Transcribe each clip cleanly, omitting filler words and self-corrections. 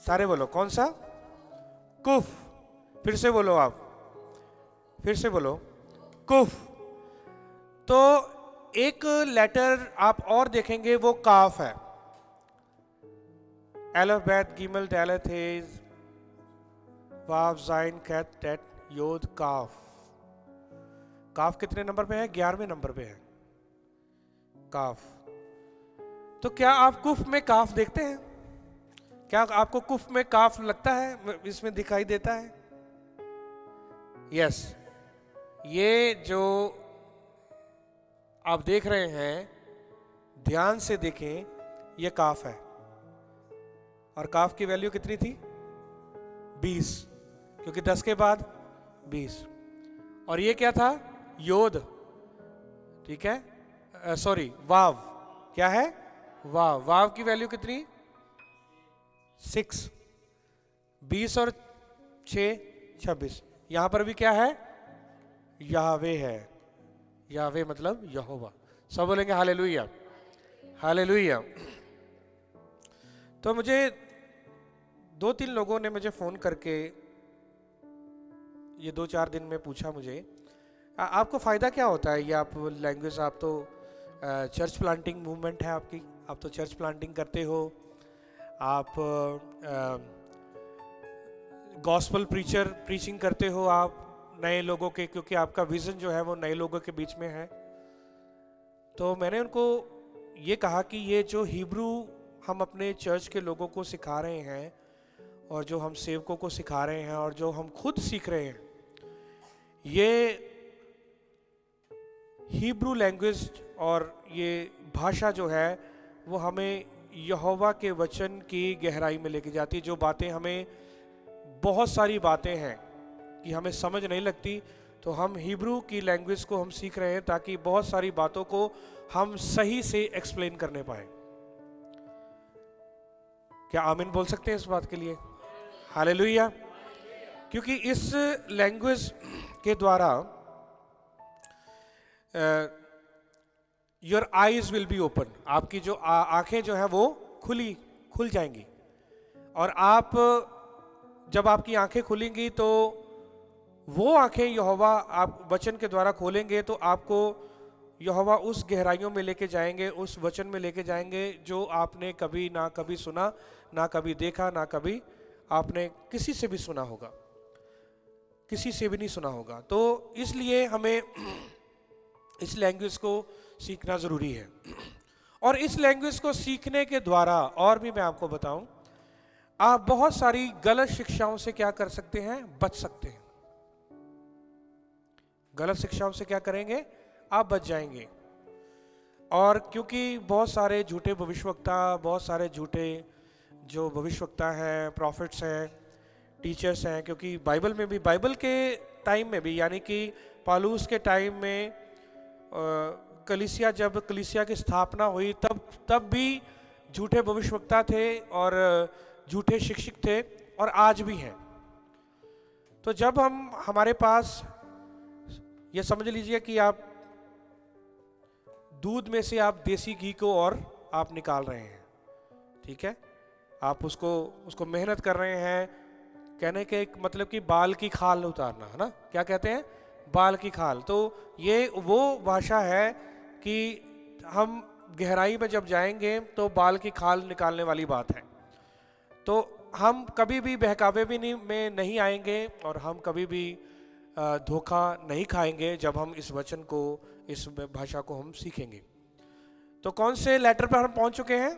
सारे बोलो, कौन सा? कुफ। फिर से बोलो आप, फिर से बोलो, कुफ। तो एक लेटर आप और देखेंगे, वो काफ है। एलफ, बैत, गिमल, दालत, हेज, वाव, जाइन, कैत, टेट, योद, काफ। काफ कितने नंबर पे है? 11वें नंबर पे है काफ। तो क्या आप कुफ में काफ देखते हैं? क्या आपको कुफ में काफ लगता है, इसमें दिखाई देता है? यस, ये जो आप देख रहे हैं, ध्यान से देखें, ये काफ है। और काफ की वैल्यू कितनी थी? 20, क्योंकि 10 के बाद 20। और ये क्या था? योद, ठीक है, सॉरी, वाव। क्या है? वाव। वाव की वैल्यू कितनी? 6। 20 और 6 26। यहां पर भी क्या है? याहवे है। याहवे मतलब यहोवा। सब बोलेंगे हालेलुया, हालेलुया। तो मुझे 2-3 लोगों ने मुझे फोन करके ये 2-4 दिन में पूछा मुझे, आपको फायदा क्या होता है ये आप लैंग्वेज, आप तो चर्च प्लांटिंग मूवमेंट है आपकी, आप तो चर्च प्लांटिंग करते हो, आप गॉस्पल प्रीचिंग करते हो आप नए लोगों के, क्योंकि आपका विजन जो है वो नए लोगों के बीच में है। तो मैंने उनको ये कहा कि ये जो हिब्रू हम अपने चर्च के लोगों को सिखा रहे हैं, और जो हम सेवकों को सिखा रहे हैं, और जो हम खुद सीख रहे हैं, ये हिब्रू लैंग्वेज और ये भाषा जो है वो हमें यहोवा के वचन की गहराई में लेके जाती है। जो बातें हमें, बहुत सारी बातें हैं कि हमें समझ नहीं लगती, तो हम हिब्रू की लैंग्वेज को हम सीख रहे हैं ताकि बहुत सारी बातों को हम सही से एक्सप्लेन करने पाए। क्या आमीन बोल सकते हैं इस बात के लिए? हालेलुया। क्योंकि इस लैंग्वेज के द्वारा your eyes will be open, आपकी जो आंखें जो है वो खुल जाएंगी। और आप जब आपकी आंखें खुलेंगी तो वो आंखें यहोवा आप वचन के द्वारा खोलेंगे, तो आपको यहोवा उस गहराइयों में लेके जाएंगे, उस वचन में लेके जाएंगे जो आपने कभी ना कभी सुना, ना कभी देखा, ना कभी आपने किसी से भी सुना होगा, किसी से भी नहीं सुना होगा। तो इसलिए हमें इस लैंग्वेज को सीखना जरूरी है। और इस लैंग्वेज को सीखने के द्वारा, और भी मैं आपको बताऊं, आप बहुत सारी गलत शिक्षाओं से क्या कर सकते हैं? बच सकते हैं। गलत शिक्षाओं से क्या करेंगे? आप बच जाएंगे। और क्योंकि बहुत सारे झूठे भविष्यवक्ता, बहुत सारे झूठे जो भविष्यवक्ता हैं, प्रॉफिट्स हैं, टीचर्स हैं, क्योंकि बाइबल में भी, बाइबल के टाइम में भी, यानी कि पालूस के टाइम में कलीसिया, जब कलीसिया की स्थापना हुई, तब भी झूठे भविष्यवक्ता थे और झूठे शिक्षक थे, और आज भी हैं। तो जब हमारे पास, ये समझ लीजिए कि आप दूध में से आप देसी घी को और आप निकाल रहे हैं, ठीक है, आप उसको मेहनत कर रहे हैं। कहने के मतलब कि बाल की खाल उतारना, है ना, क्या कहते हैं? बाल की खाल। तो ये वो भाषा है कि हम गहराई में जब जाएंगे तो बाल की खाल निकालने वाली बात है। तो हम कभी भी बहकावे भी नहीं आएंगे, और हम कभी भी धोखा नहीं खाएंगे जब हम इस वचन को, इस भाषा को हम सीखेंगे। तो कौन से लेटर पर हम पहुंच चुके हैं?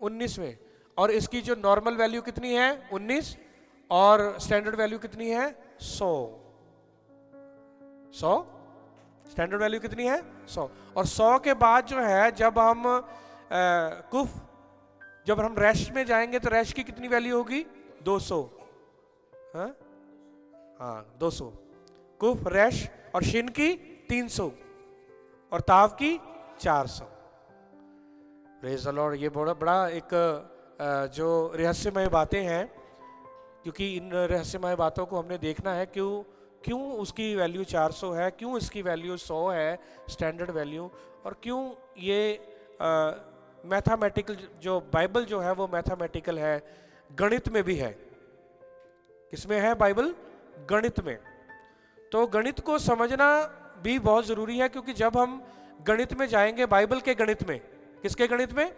19वें। और इसकी जो नॉर्मल वैल्यू कितनी है? 19। और स्टैंडर्ड वैल्यू कितनी है? 100। स्टैंडर्ड वैल्यू कितनी है? 100। और 100 के बाद जो है, जब हम जब हम रेस्ट में जाएंगे तो रेस्ट की कितनी वैल्यू होगी? 200। हाँ 200। कुफ, रेश और शिन की 300 और ताव की 400। Praise the Lord. ये बड़ा एक जो रहस्यमय बातें हैं, क्योंकि इन रहस्यमय बातों को हमने देखना है, क्यों उसकी वैल्यू 400 है, क्यों इसकी वैल्यू 100 है स्टैंडर्ड वैल्यू, और क्यों ये मैथमेटिकल, जो बाइबल जो है वो मैथमेटिकल है, गणित में भी है। किसमें है बाइबल? गणित में। तो गणित को समझना भी बहुत जरूरी है, क्योंकि जब हम गणित में जाएंगे, बाइबल के गणित में, किसके गणित में?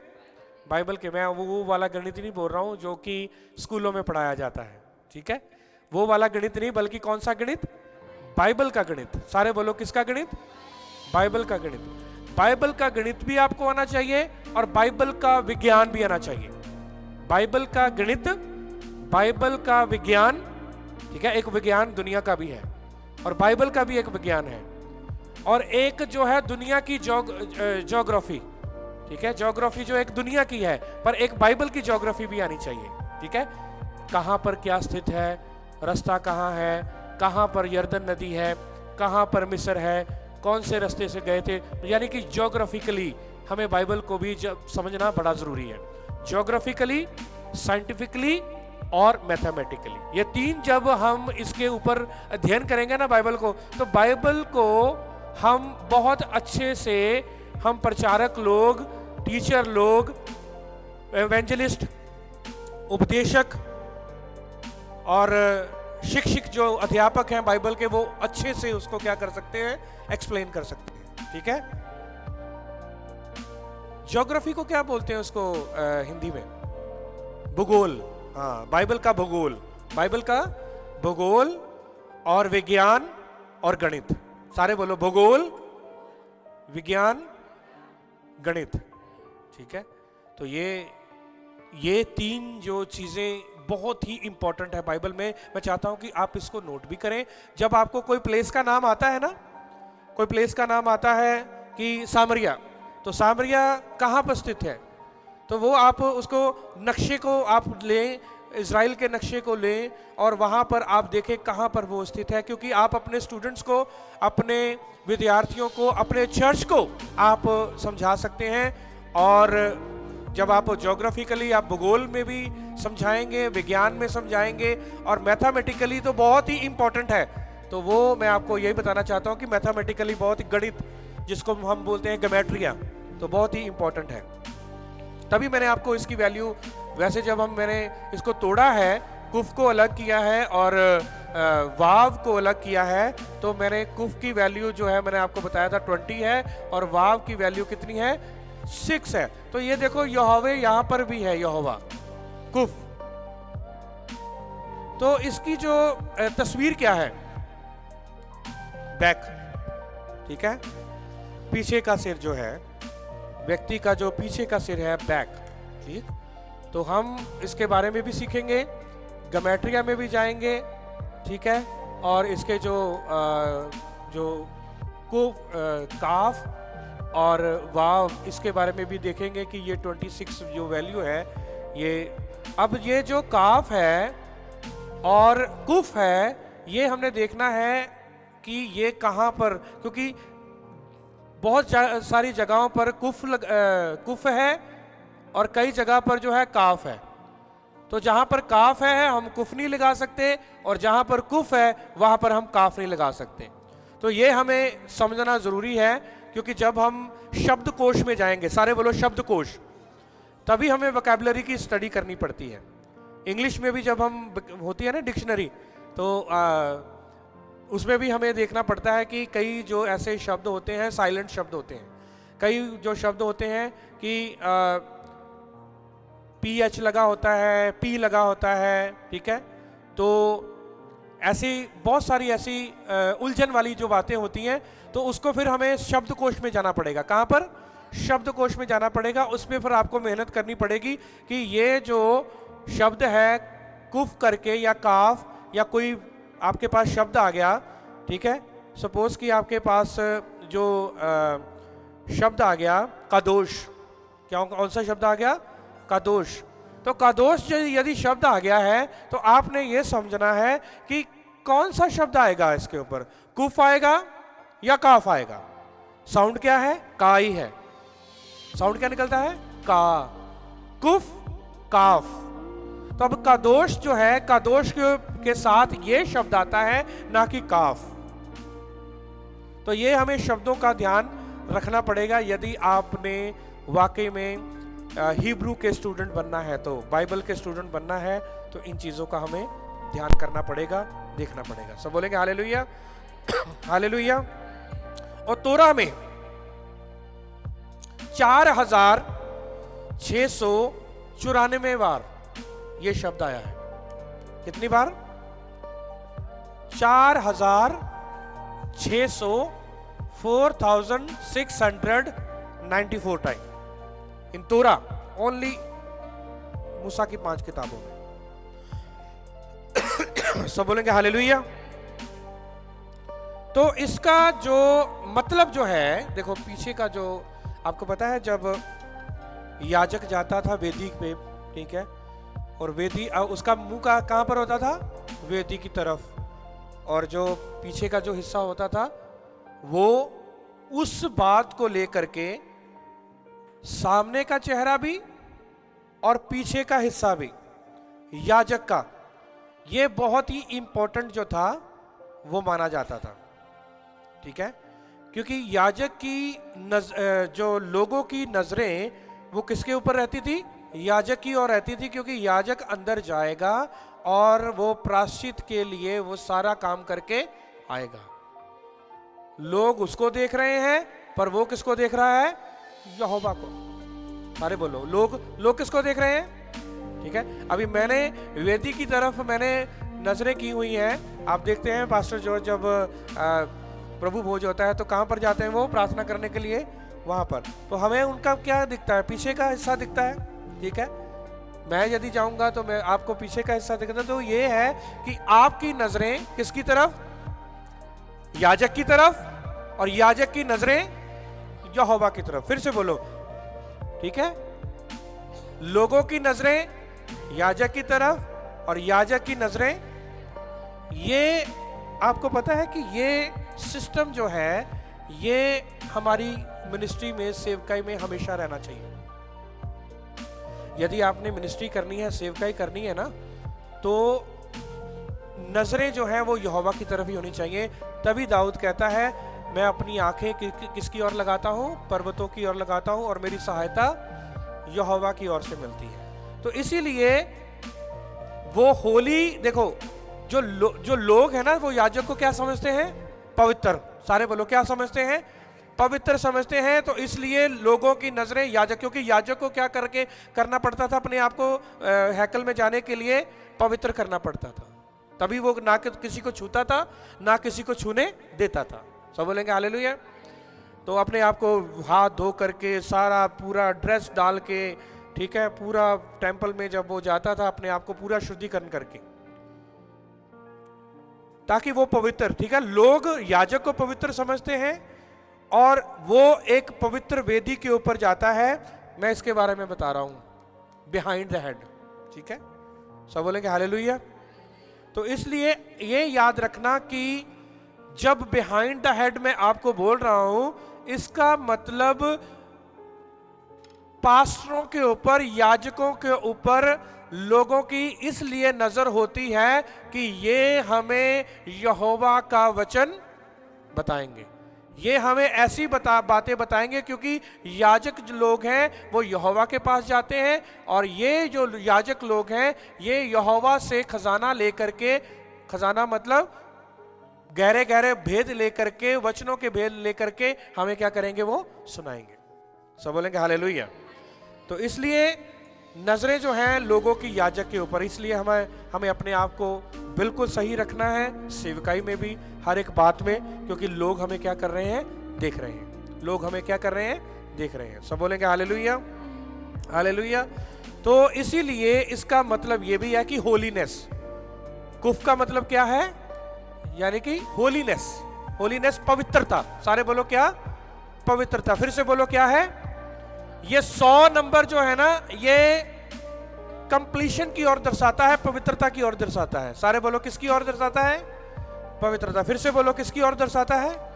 बाइबल के। मैं वो वाला गणित नहीं बोल रहा हूं जो कि स्कूलों में पढ़ाया जाता है, ठीक है, वो वाला गणित नहीं, बल्कि कौन सा गणित? बाइबल का गणित। सारे बोलो, किसका गणित? बाइबल का गणित। बाइबल का गणित भी आपको आना चाहिए और बाइबल का विज्ञान भी आना चाहिए। बाइबल का गणित, बाइबल का विज्ञान, ठीक है, एक विज्ञान दुनिया का भी है और बाइबल का भी एक विज्ञान है। और एक जो है दुनिया की ज्योग्राफी, ठीक है, ज्योग्राफी जो एक दुनिया की है, पर एक बाइबल की ज्योग्राफी भी आनी चाहिए, ठीक है। कहां पर क्या स्थित है, रास्ता कहां है, कहां पर यर्दन नदी है, कहां पर मिस्र है, कौन से रास्ते से गए थे, यानी कि ज्योग्राफिकली हमें बाइबल को भी समझना बड़ा जरूरी है। ज्योग्राफिकली, साइंटिफिकली और मैथमेटिकली, ये तीन जब हम इसके ऊपर अध्ययन करेंगे ना बाइबल को, तो बाइबल को हम बहुत अच्छे से, हम प्रचारक लोग, टीचर लोग, एवेंजलिस्ट, उपदेशक और शिक्षक जो अध्यापक हैं बाइबल के, वो अच्छे से उसको क्या कर सकते हैं? एक्सप्लेन कर सकते हैं, ठीक है। ज्योग्राफी को क्या बोलते हैं उसको हिंदी में? भूगोल। हाँ, बाइबल का भूगोल, बाइबल का भूगोल और विज्ञान और गणित। सारे बोलो, भूगोल, विज्ञान, गणित, ठीक है। तो ये तीन जो चीजें बहुत ही इंपॉर्टेंट है बाइबल में। मैं चाहता हूं कि आप इसको नोट भी करें। जब आपको कोई प्लेस का नाम आता है ना, कोई प्लेस का नाम आता है कि सामरिया, तो सामरिया कहां पर स्थित है, तो वो आप उसको नक्शे को आप लें, इजराइल के नक्शे को लें और वहां पर आप देखें कहां पर वो स्थित है, क्योंकि आप अपने स्टूडेंट्स को, अपने विद्यार्थियों को, अपने चर्च को आप समझा सकते हैं। और जब आप ज्योग्राफिकली, आप भूगोल में भी समझाएंगे, विज्ञान में समझाएंगे और मैथमेटिकली तो बहुत ही इंपॉर्टेंट है। तो वो मैं आपको यही बताना चाहता हूं कि मैथमेटिकली बहुत ही, गणित जिसको हम बोलते हैं गैमेट्रिया, तो बहुत ही इंपॉर्टेंट है। तभी मैंने आपको इसकी वैल्यू, वैसे जब मैंने इसको तोड़ा है, कुफ को अलग किया है और वाव को अलग किया है, तो मैंने कुफ की वैल्यू जो है मैंने आपको बताया था 20 है और वाव की वैल्यू कितनी है? 6 है। तो ये देखो, यहोवे यहां पर भी है, यहोवा कुफ। तो इसकी जो तस्वीर क्या है? बैक, ठीक है, पीछे का सिर जो है, व्यक्ति का जो पीछे का सिर है, बैक, ठीक। तो हम इसके बारे में भी सीखेंगे, गैमेट्रिया में भी जाएंगे, ठीक है। और इसके जो काफ और वाव, इसके बारे में भी देखेंगे कि ये 26 जो वैल्यू है, ये अब ये जो काफ है और कुफ है, ये हमने देखना है कि ये कहाँ पर, क्योंकि बहुत सारी जगहों पर कुफ है और कई जगह पर जो है काफ है। तो जहां पर काफ है हम कुफ नहीं लगा सकते और जहां पर कुफ है वहां पर हम काफ नहीं लगा सकते। तो ये हमें समझना जरूरी है, क्योंकि जब हम शब्दकोश में जाएंगे, सारे बोलो शब्दकोश, तभी हमें वोकैबुलरी की स्टडी करनी पड़ती है। इंग्लिश में भी जब हम होती है ना डिक्शनरी, तो उसमें भी हमें देखना पड़ता है कि कई जो ऐसे शब्द होते हैं, साइलेंट शब्द होते हैं, कई जो शब्द होते हैं कि PH लगा होता है, P लगा होता है, ठीक है। तो ऐसी बहुत सारी ऐसी उलझन वाली जो बातें होती हैं, तो उसको फिर हमें शब्दकोश में जाना पड़ेगा। कहाँ पर? शब्दकोश में जाना पड़ेगा। उसमें फिर आपको मेहनत करनी पड़ेगी कि ये जो शब्द है कुफ करके या काफ, या कोई आपके पास शब्द आ गया, ठीक है, सपोज कि आपके पास जो शब्द आ गया कादोश, क्या कौन सा शब्द आ गया? कादोश। तो कादोश यदि शब्द आ गया है तो आपने ये समझना है कि कौन सा शब्द आएगा इसके ऊपर, कुफ आएगा या काफ आएगा। साउंड क्या है? का ही है। साउंड क्या निकलता है? का, कुफ, काफ। तो अब कादोश जो है, कादोश के साथ ये शब्द आता है, ना कि काफ। तो ये हमें शब्दों का ध्यान रखना पड़ेगा यदि आपने वाकई में हिब्रू के स्टूडेंट बनना है, तो बाइबल के स्टूडेंट बनना है, तो इन चीज़ों का हमें ध्यान करना पड़ेगा, देखना पड़ेगा। सब बोलेंगे हालेलुया, हालेलुया। और तोरा में 4694 बार ये शब्द आया है। कितनी बार? 4694 टाइम इन तोरा, ओनली मूसा की 5 किताबों में। सब बोलेंगे हालेलुया। तो इसका जो मतलब जो है, देखो पीछे का जो आपको पता है, जब याजक जाता था वेदी पे, ठीक है, और वेदी उसका मुंह का कहां पर होता था? वेदी की तरफ, और जो पीछे का जो हिस्सा होता था वो उस बात को लेकर के सामने का चेहरा भी और पीछे का हिस्सा भी याजक का, ये बहुत ही इंपॉर्टेंट जो था वो माना जाता था, ठीक है, क्योंकि याजक की जो लोगों की नजरें वो किसके ऊपर रहती थी? याजक की ओर रहती थी, क्योंकि याजक अंदर जाएगा और वो प्रायश्चित के लिए वो सारा काम करके आएगा। लोग उसको देख रहे हैं, पर वो किसको देख रहा है? यहोवा को। सारे बोलो, लोग किसको देख रहे हैं? ठीक है, अभी मैंने वेदी की तरफ मैंने नजरें की हुई हैं। आप देखते हैं पास्टर जो जब प्रभु भोज होता है तो कहां पर जाते हैं वो प्रार्थना करने के लिए? वहां पर। तो हमें उनका क्या दिखता है? पीछे का हिस्सा दिखता है, ठीक है। मैं यदि जाऊंगा तो मैं आपको पीछे का हिस्सा दिखता है। तो ये है कि आपकी नजरें किसकी तरफ? याजक की तरफ, और याजक की नजरें यहोवा की तरफ। फिर से बोलो, ठीक है, लोगों की नजरें याजक की तरफ और याजक की नजरें। ये आपको पता है कि ये सिस्टम जो है ये हमारी मिनिस्ट्री में, सेवकाई में हमेशा रहना चाहिए। यदि आपने मिनिस्ट्री करनी है, सेवकाई करनी है ना, तो नजरें जो हैं वो यहोवा की तरफ ही होनी चाहिए। तभी दाऊद कहता है, मैं अपनी आंखें किसकी ओर लगाता हूं? पर्वतों की ओर लगाता हूं, और मेरी सहायता यहोवा की ओर से मिलती है। तो इसीलिए वो होली, देखो जो लोग हैं ना, वो याजक को क्या समझते हैं? पवित्र। सारे बोलो, क्या समझते हैं? पवित्र समझते हैं। तो इसलिए लोगों की नजरें याजक, क्योंकि याजक को क्या करना पड़ता था? अपने आप को हैकल में जाने के लिए पवित्र करना पड़ता था। तभी वो ना किसी को छूता था, ना किसी को छूने देता था। सब बोलेंगे हालेलुया। तो अपने आप को हाथ धो करके, सारा पूरा ड्रेस डाल के, ठीक है, पूरा टेंपल में जब वो जाता था, अपने आप को पूरा शुद्धिकरण करके, ताकि वो पवित्र, ठीक है। लोग याजक को पवित्र समझते हैं और वो एक पवित्र वेदी के ऊपर जाता है। मैं इसके बारे में बता रहा हूं, बिहाइंड द हेड, ठीक है। सब बोलेंगे हालेलुया। तो इसलिए ये याद रखना कि जब बिहाइंड द हेड में आपको बोल रहा हूं, इसका मतलब पास्टरों के ऊपर, याजकों के ऊपर लोगों की इसलिए नजर होती है कि ये हमें यहोवा का वचन बताएंगे, ये हमें ऐसी बातें बताएंगे, क्योंकि याजक जो लोग हैं वो यहोवा के पास जाते हैं, और ये जो याजक लोग हैं ये यहोवा से खजाना लेकर के, खजाना मतलब गहरे गहरे भेद लेकर के, वचनों के भेद लेकर के हमें क्या करेंगे? वो सुनाएंगे। सब बोलेंगे हालेलुया। तो इसलिए नजरें जो हैं लोगों की याजक के ऊपर, इसलिए हमें अपने आप को बिल्कुल सही रखना है, सेवकाई में भी, हर एक बात में, क्योंकि लोग हमें क्या कर रहे हैं? देख रहे हैं। लोग हमें क्या कर रहे हैं? देख रहे हैं। सब बोलेंगे हालेलुया, हालेलुया। तो इसीलिए इसका मतलब ये भी है कि होलीनेस, कुफ का मतलब क्या है? यानी कि होलीनेस, होलीनेस पवित्रता। सारे बोलो क्या? पवित्रता। फिर से बोलो क्या है? ये 100 नंबर जो है ना, ये कंप्लीशन की ओर दर्शाता है, पवित्रता की ओर दर्शाता है। सारे बोलो किसकी ओर दर्शाता है? पवित्रता। फिर से बोलो किसकी ओर दर्शाता है?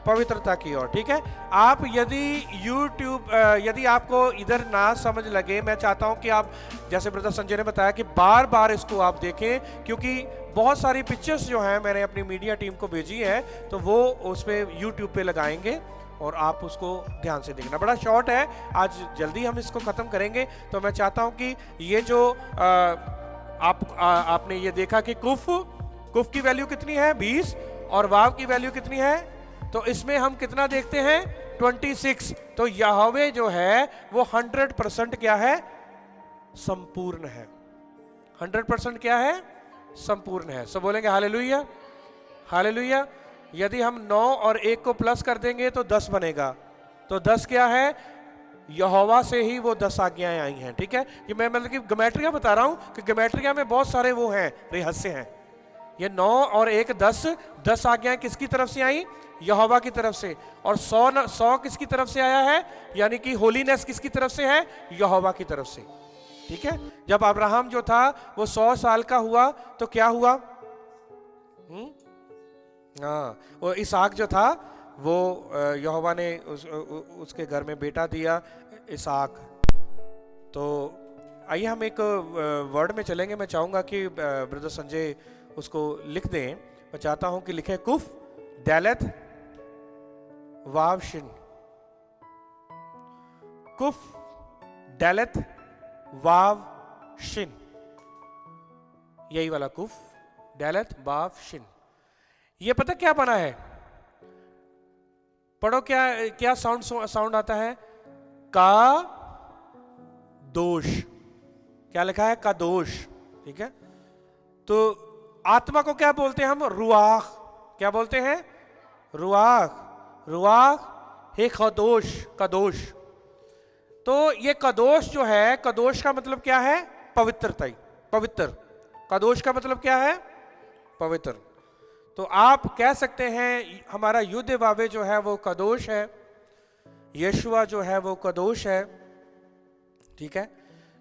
पवित्रता की ओर, ठीक है। आप यदि YouTube, यदि आपको इधर ना समझ लगे, मैं चाहता हूं कि आप, जैसे ब्रदर संजय ने बताया, कि बार बार इसको आप देखें, क्योंकि बहुत सारी पिक्चर्स जो हैं मैंने अपनी मीडिया टीम को भेजी है, तो वो उस पर YouTube पे लगाएंगे, और आप उसको ध्यान से देखना। बड़ा शॉर्ट है, आज जल्दी हम इसको ख़त्म करेंगे। तो मैं चाहता हूँ कि ये जो आपने ये देखा कि कुफ की वैल्यू कितनी है 20 और वाव की वैल्यू कितनी है, तो इसमें हम कितना देखते हैं 26। तो यहोवे जो है वो 100% क्या है, संपूर्ण है। 100% क्या है, संपूर्ण है। सब बोलेंगे हालेलुया, हालेलुया। यदि हम 9 और 1 को प्लस कर देंगे तो 10 बनेगा। तो 10 क्या है, यहोवा से ही वो 10 आज्ञाएं आई हैं। ठीक है, ये मैं मतलब कि गैमेट्रिया बता रहा हूं कि गैमेट्रिया में बहुत सारे वो हैं, रहस्य हैं। ये 9 और 1 10 आज्ञाएं किसकी तरफ से आई, यहोवा की तरफ से। और 100 किसकी तरफ से आया है, यानी कि होलीनेस किसकी तरफ से है, यहोवा की तरफ से। ठीक है, जब अब्राहम जो था वो 100 साल का हुआ तो क्या हुआ, हाँ, वो इसहाक जो था वो यहोवा ने उसके घर में बेटा दिया, इसहाक। तो आइए हम एक वर्ड में चलेंगे। मैं चाहूंगा कि ब्रदर संजय उसको लिख दें। मैं चाहता हूं कि लिखें कुफ दालेत वाव शिन, कुफ दालेत वाव शिन, यही वाला कुफ दालेत वाव शिन। ये पता क्या बना है, पढ़ो क्या क्या साउंड आता है, का दोष। क्या लिखा है, का दोष। ठीक है, तो आत्मा को क्या बोलते हैं हम, रुआख। क्या बोलते हैं, रुआख। रुआख हे कदोश, कदोश। तो ये कदोश जो है, कदोश का मतलब क्या है, पवित्रता, पवित्र। कदोश का मतलब क्या है, पवित्र। तो आप कह सकते हैं हमारा युद्ध वावे जो है वो कदोश है, यीशुआ जो है वो कदोश है। ठीक है,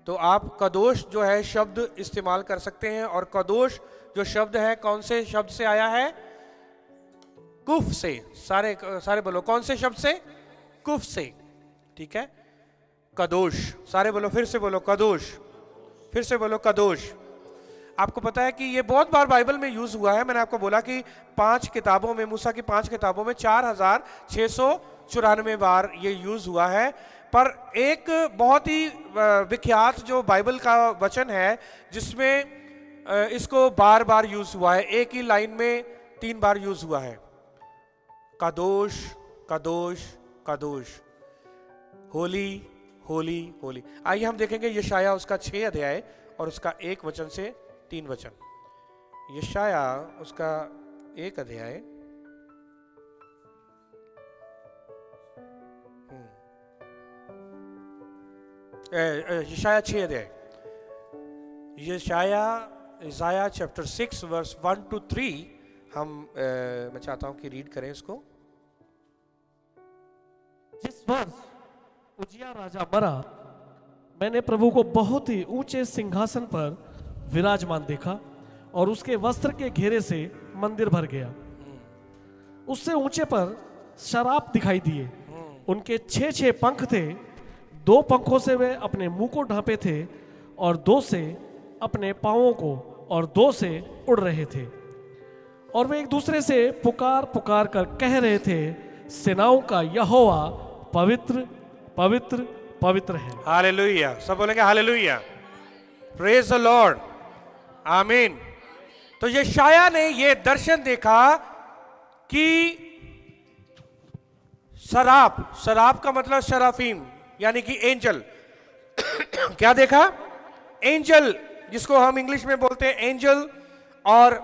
तो आप कदोश जो है शब्द इस्तेमाल कर सकते हैं। और कदोश जो शब्द है कौन से शब्द से आया है, कुफ से। सारे बोलो, कौन से शब्द से, कुफ से। ठीक है, कदोश। सारे बोलो, फिर से बोलो कदोश, फिर से बोलो कदोश। आपको पता है कि ये बहुत बार बाइबल में यूज हुआ है। मैंने आपको बोला कि 5 किताबों में, मूसा की 5 किताबों में 4694 बार ये यूज हुआ है। पर एक बहुत ही विख्यात जो बाइबल का वचन है जिसमें इसको बार बार यूज हुआ है, एक ही लाइन में 3 बार यूज हुआ है, कदोश कदोश कदोश, होली होली होली। आइए हम देखेंगे यशाया उसका 6 अध्याय और उसका 1 वचन से 3 वचन। यशाया उसका 1 अध्याय, यशाया 6 अध्याय, यशाया चैप्टर 6 वर्स 1 to 3 हम मैं चाहता हूं कि रीड करें इसको। जिस वर्ष उजिया राजा मरा, मैंने प्रभु को बहुत ही ऊंचे सिंहासन पर विराजमान देखा और उसके वस्त्र के घेरे से मंदिर भर गया। उससे ऊंचे पर शराब दिखाई दिए, उनके 6 पंख थे। 2 पंखों से वे अपने मुंह को ढांपे थे और 2 से अपने पांवों को और 2 से उड़ रहे थे। और वे एक दूसरे से पुकार पुकार कर कह रहे थे, सेनाओं का यहोवा पवित्र पवित्र पवित्र है। हालेलुया, सब बोलेंगे हालेलुया, प्रेज द लॉर्ड, आमीन। तो यशाया ने ये दर्शन देखा कि शराब का मतलब शराफीम यानी कि एंजल। क्या देखा, एंजल, जिसको हम इंग्लिश में बोलते हैं एंजल, और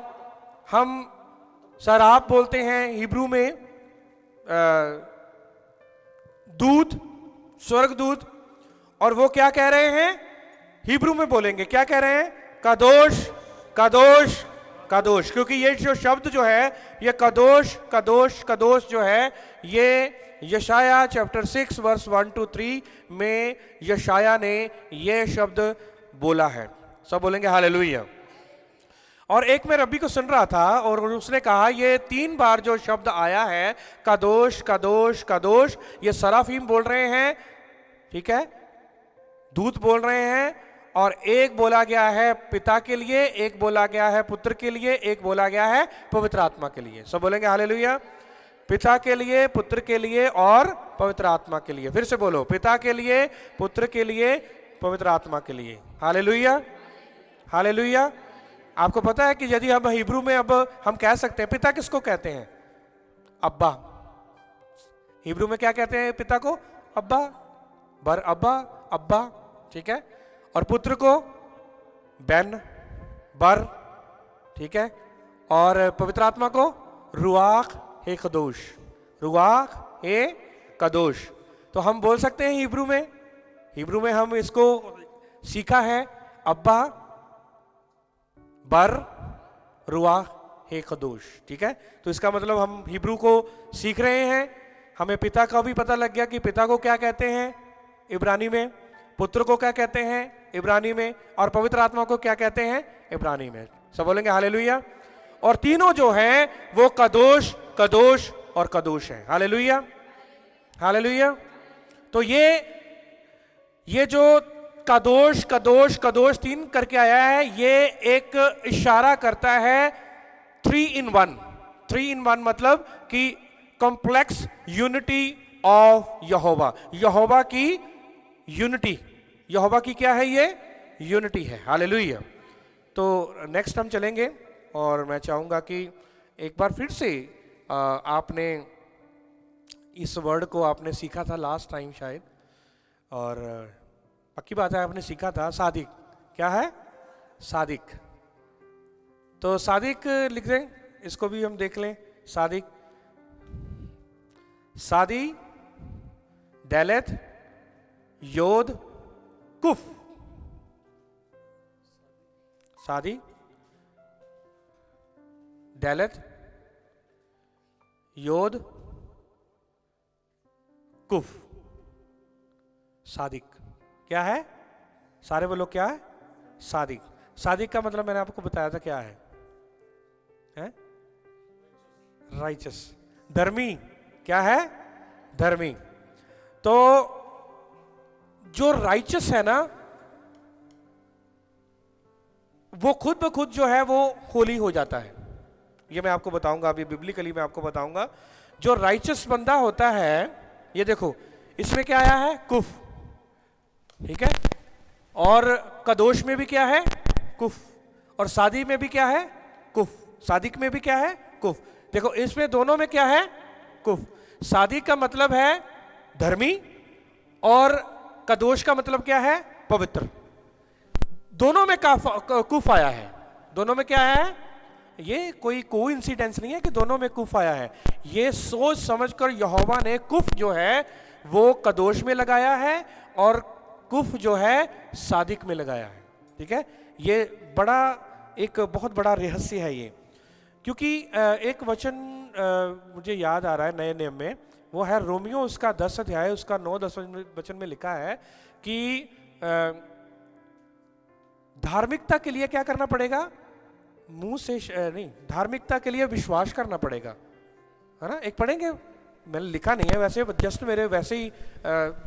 हम शराब बोलते हैं हिब्रू में दूत, स्वर्गदूत। और वो क्या कह रहे हैं, हिब्रू में बोलेंगे, क्या कह रहे हैं, कदोश कदोश कदोश। क्योंकि ये जो शब्द जो है ये कदोश कदोश कदोश जो है, ये यशाया चैप्टर 6 वर्स 1 to 3 में यशाया ने ये शब्द बोला है। सब बोलेंगे हालेलुया। और एक मैं रब्बी को सुन रहा था और उसने कहा ये 3 बार जो शब्द आया है कदोश कदोश कदोश, ये सराफीम बोल रहे हैं, ठीक है, दूत बोल रहे हैं। और एक बोला गया है पिता के लिए, एक बोला गया है पुत्र के लिए, एक बोला गया है पवित्र आत्मा के लिए। सब बोलेंगे हालेलुया। पिता के लिए, पुत्र के लिए और पवित्र आत्मा के लिए। फिर से बोलो, पिता के लिए, पुत्र के लिए, पवित्र आत्मा के लिए। Hallelujah, hallelujah. आपको पता है कि यदि हम हिब्रू में अब हम कह सकते हैं पिता किसको कहते हैं? अब्बा। हिब्रू में क्या कहते हैं पिता को? अब्बा, बर अब्बा, अब्बा, ठीक है। और पुत्र को बेन, बर, ठीक है। और पवित्र आत्मा को रुआख ए कदोश, रुआख ए कदोश। तो हम बोल सकते हैं हिब्रू में हम इसको सीखा है, अब्बा, बर, रुआख ए कदोश, ठीक है। तो इसका मतलब हम हिब्रू को सीख रहे हैं। हमें पिता का भी पता लग गया कि पिता को क्या कहते हैं इब्रानी में, पुत्र को क्या कहते हैं इब्रानी में, और पवित्र आत्मा को क्या कहते हैं इब्रानी में। सब बोलेंगे हालेलुया। और तीनों जो हैं वो कदोश, कदोश और कदोश हैं। Hallelujah, hallelujah. तो ये जो कदोश, कदोश, कदोश तीन करके आया है, ये एक इशारा करता है 3 in 1। 3 in 1 मतलब कि कॉम्प्लेक्स यूनिटी ऑफ यहोवा, यहोवा की यूनिटी, यहोवा की क्या है? ये यूनिटी है। हालेलुया। तो नेक्स्ट हम चलेंगे और मैं चाहूंगा कि एक बार फिर से आपने इस वर्ड को आपने सीखा था लास्ट टाइम शायद, और पक्की बात है आपने सीखा था सादिक। क्या है? सादिक। तो सादिक लिख दें, इसको भी हम देख लें। सादिक, सादी, डेलेत, योद, कुफ। सादी, डेलेत, योद, कुफ, सादिक। क्या है? सारे बोलो क्या है? सादिक। सादिक का मतलब मैंने आपको बताया था क्या है? राइचस, धर्मी। क्या है? धर्मी। तो जो राइचस है ना, वो खुद ब खुद जो है वो होली हो जाता है। ये मैं आपको बताऊंगा अभी, बिब्लिकली मैं आपको बताऊंगा। जो राइचस बंदा होता है, ये देखो इसमें क्या आया है? कुफ, ठीक है। और कदोश में भी क्या है? कुफ। और शादी में भी क्या है? कुफ। सादिक में भी क्या है? कुफ। देखो इसमें दोनों में क्या है? कुफ। सादिक का मतलब है धर्मी और कदोश का मतलब क्या है? पवित्र। दोनों में कुफ आया है। दोनों में क्या आया है? ये कोई कोइंसिडेंस नहीं है कि दोनों में कुफ आया है। ये सोच समझकर यहोवा ने कुफ जो है वो कदोश में लगाया है और कुफ जो है सादिक में लगाया है, ठीक है। ये बड़ा एक बहुत बड़ा रहस्य है ये, क्योंकि एक वचन मुझे याद आ रहा है नए नियम में, वो है रोमियो उसका 10 अध्याय उसका 9-10 वचन में लिखा है कि धार्मिकता के लिए क्या करना पड़ेगा? मुंह से नहीं, धार्मिकता के लिए विश्वास करना पड़ेगा, है ना। एक पढ़ेंगे, मैंने लिखा नहीं है वैसे, जस्ट मेरे वैसे ही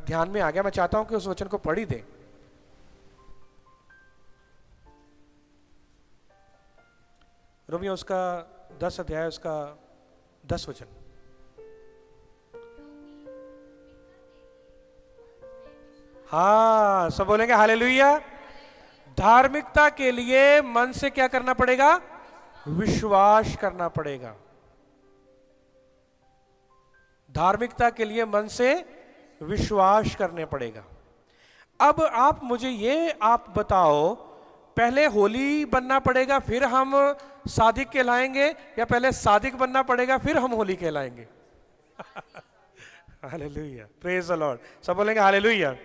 ध्यान में आ गया। मैं चाहता हूं कि उस वचन को पढ़ ही दें। रोमियो उसका 10 अध्याय उसका 10 वचन। हाँ, सब बोलेंगे हालेलुया। धार्मिकता के लिए मन से क्या करना पड़ेगा? विश्वास करना पड़ेगा। धार्मिकता के लिए मन से विश्वास करने पड़ेगा। अब आप मुझे ये आप बताओ, पहले होली बनना पड़ेगा फिर हम सादिक कहलाएंगे, या पहले सादिक बनना पड़ेगा फिर हम होली कहलाएंगे? Hallelujah, praise the lord. सब बोलेंगे हालेलुया।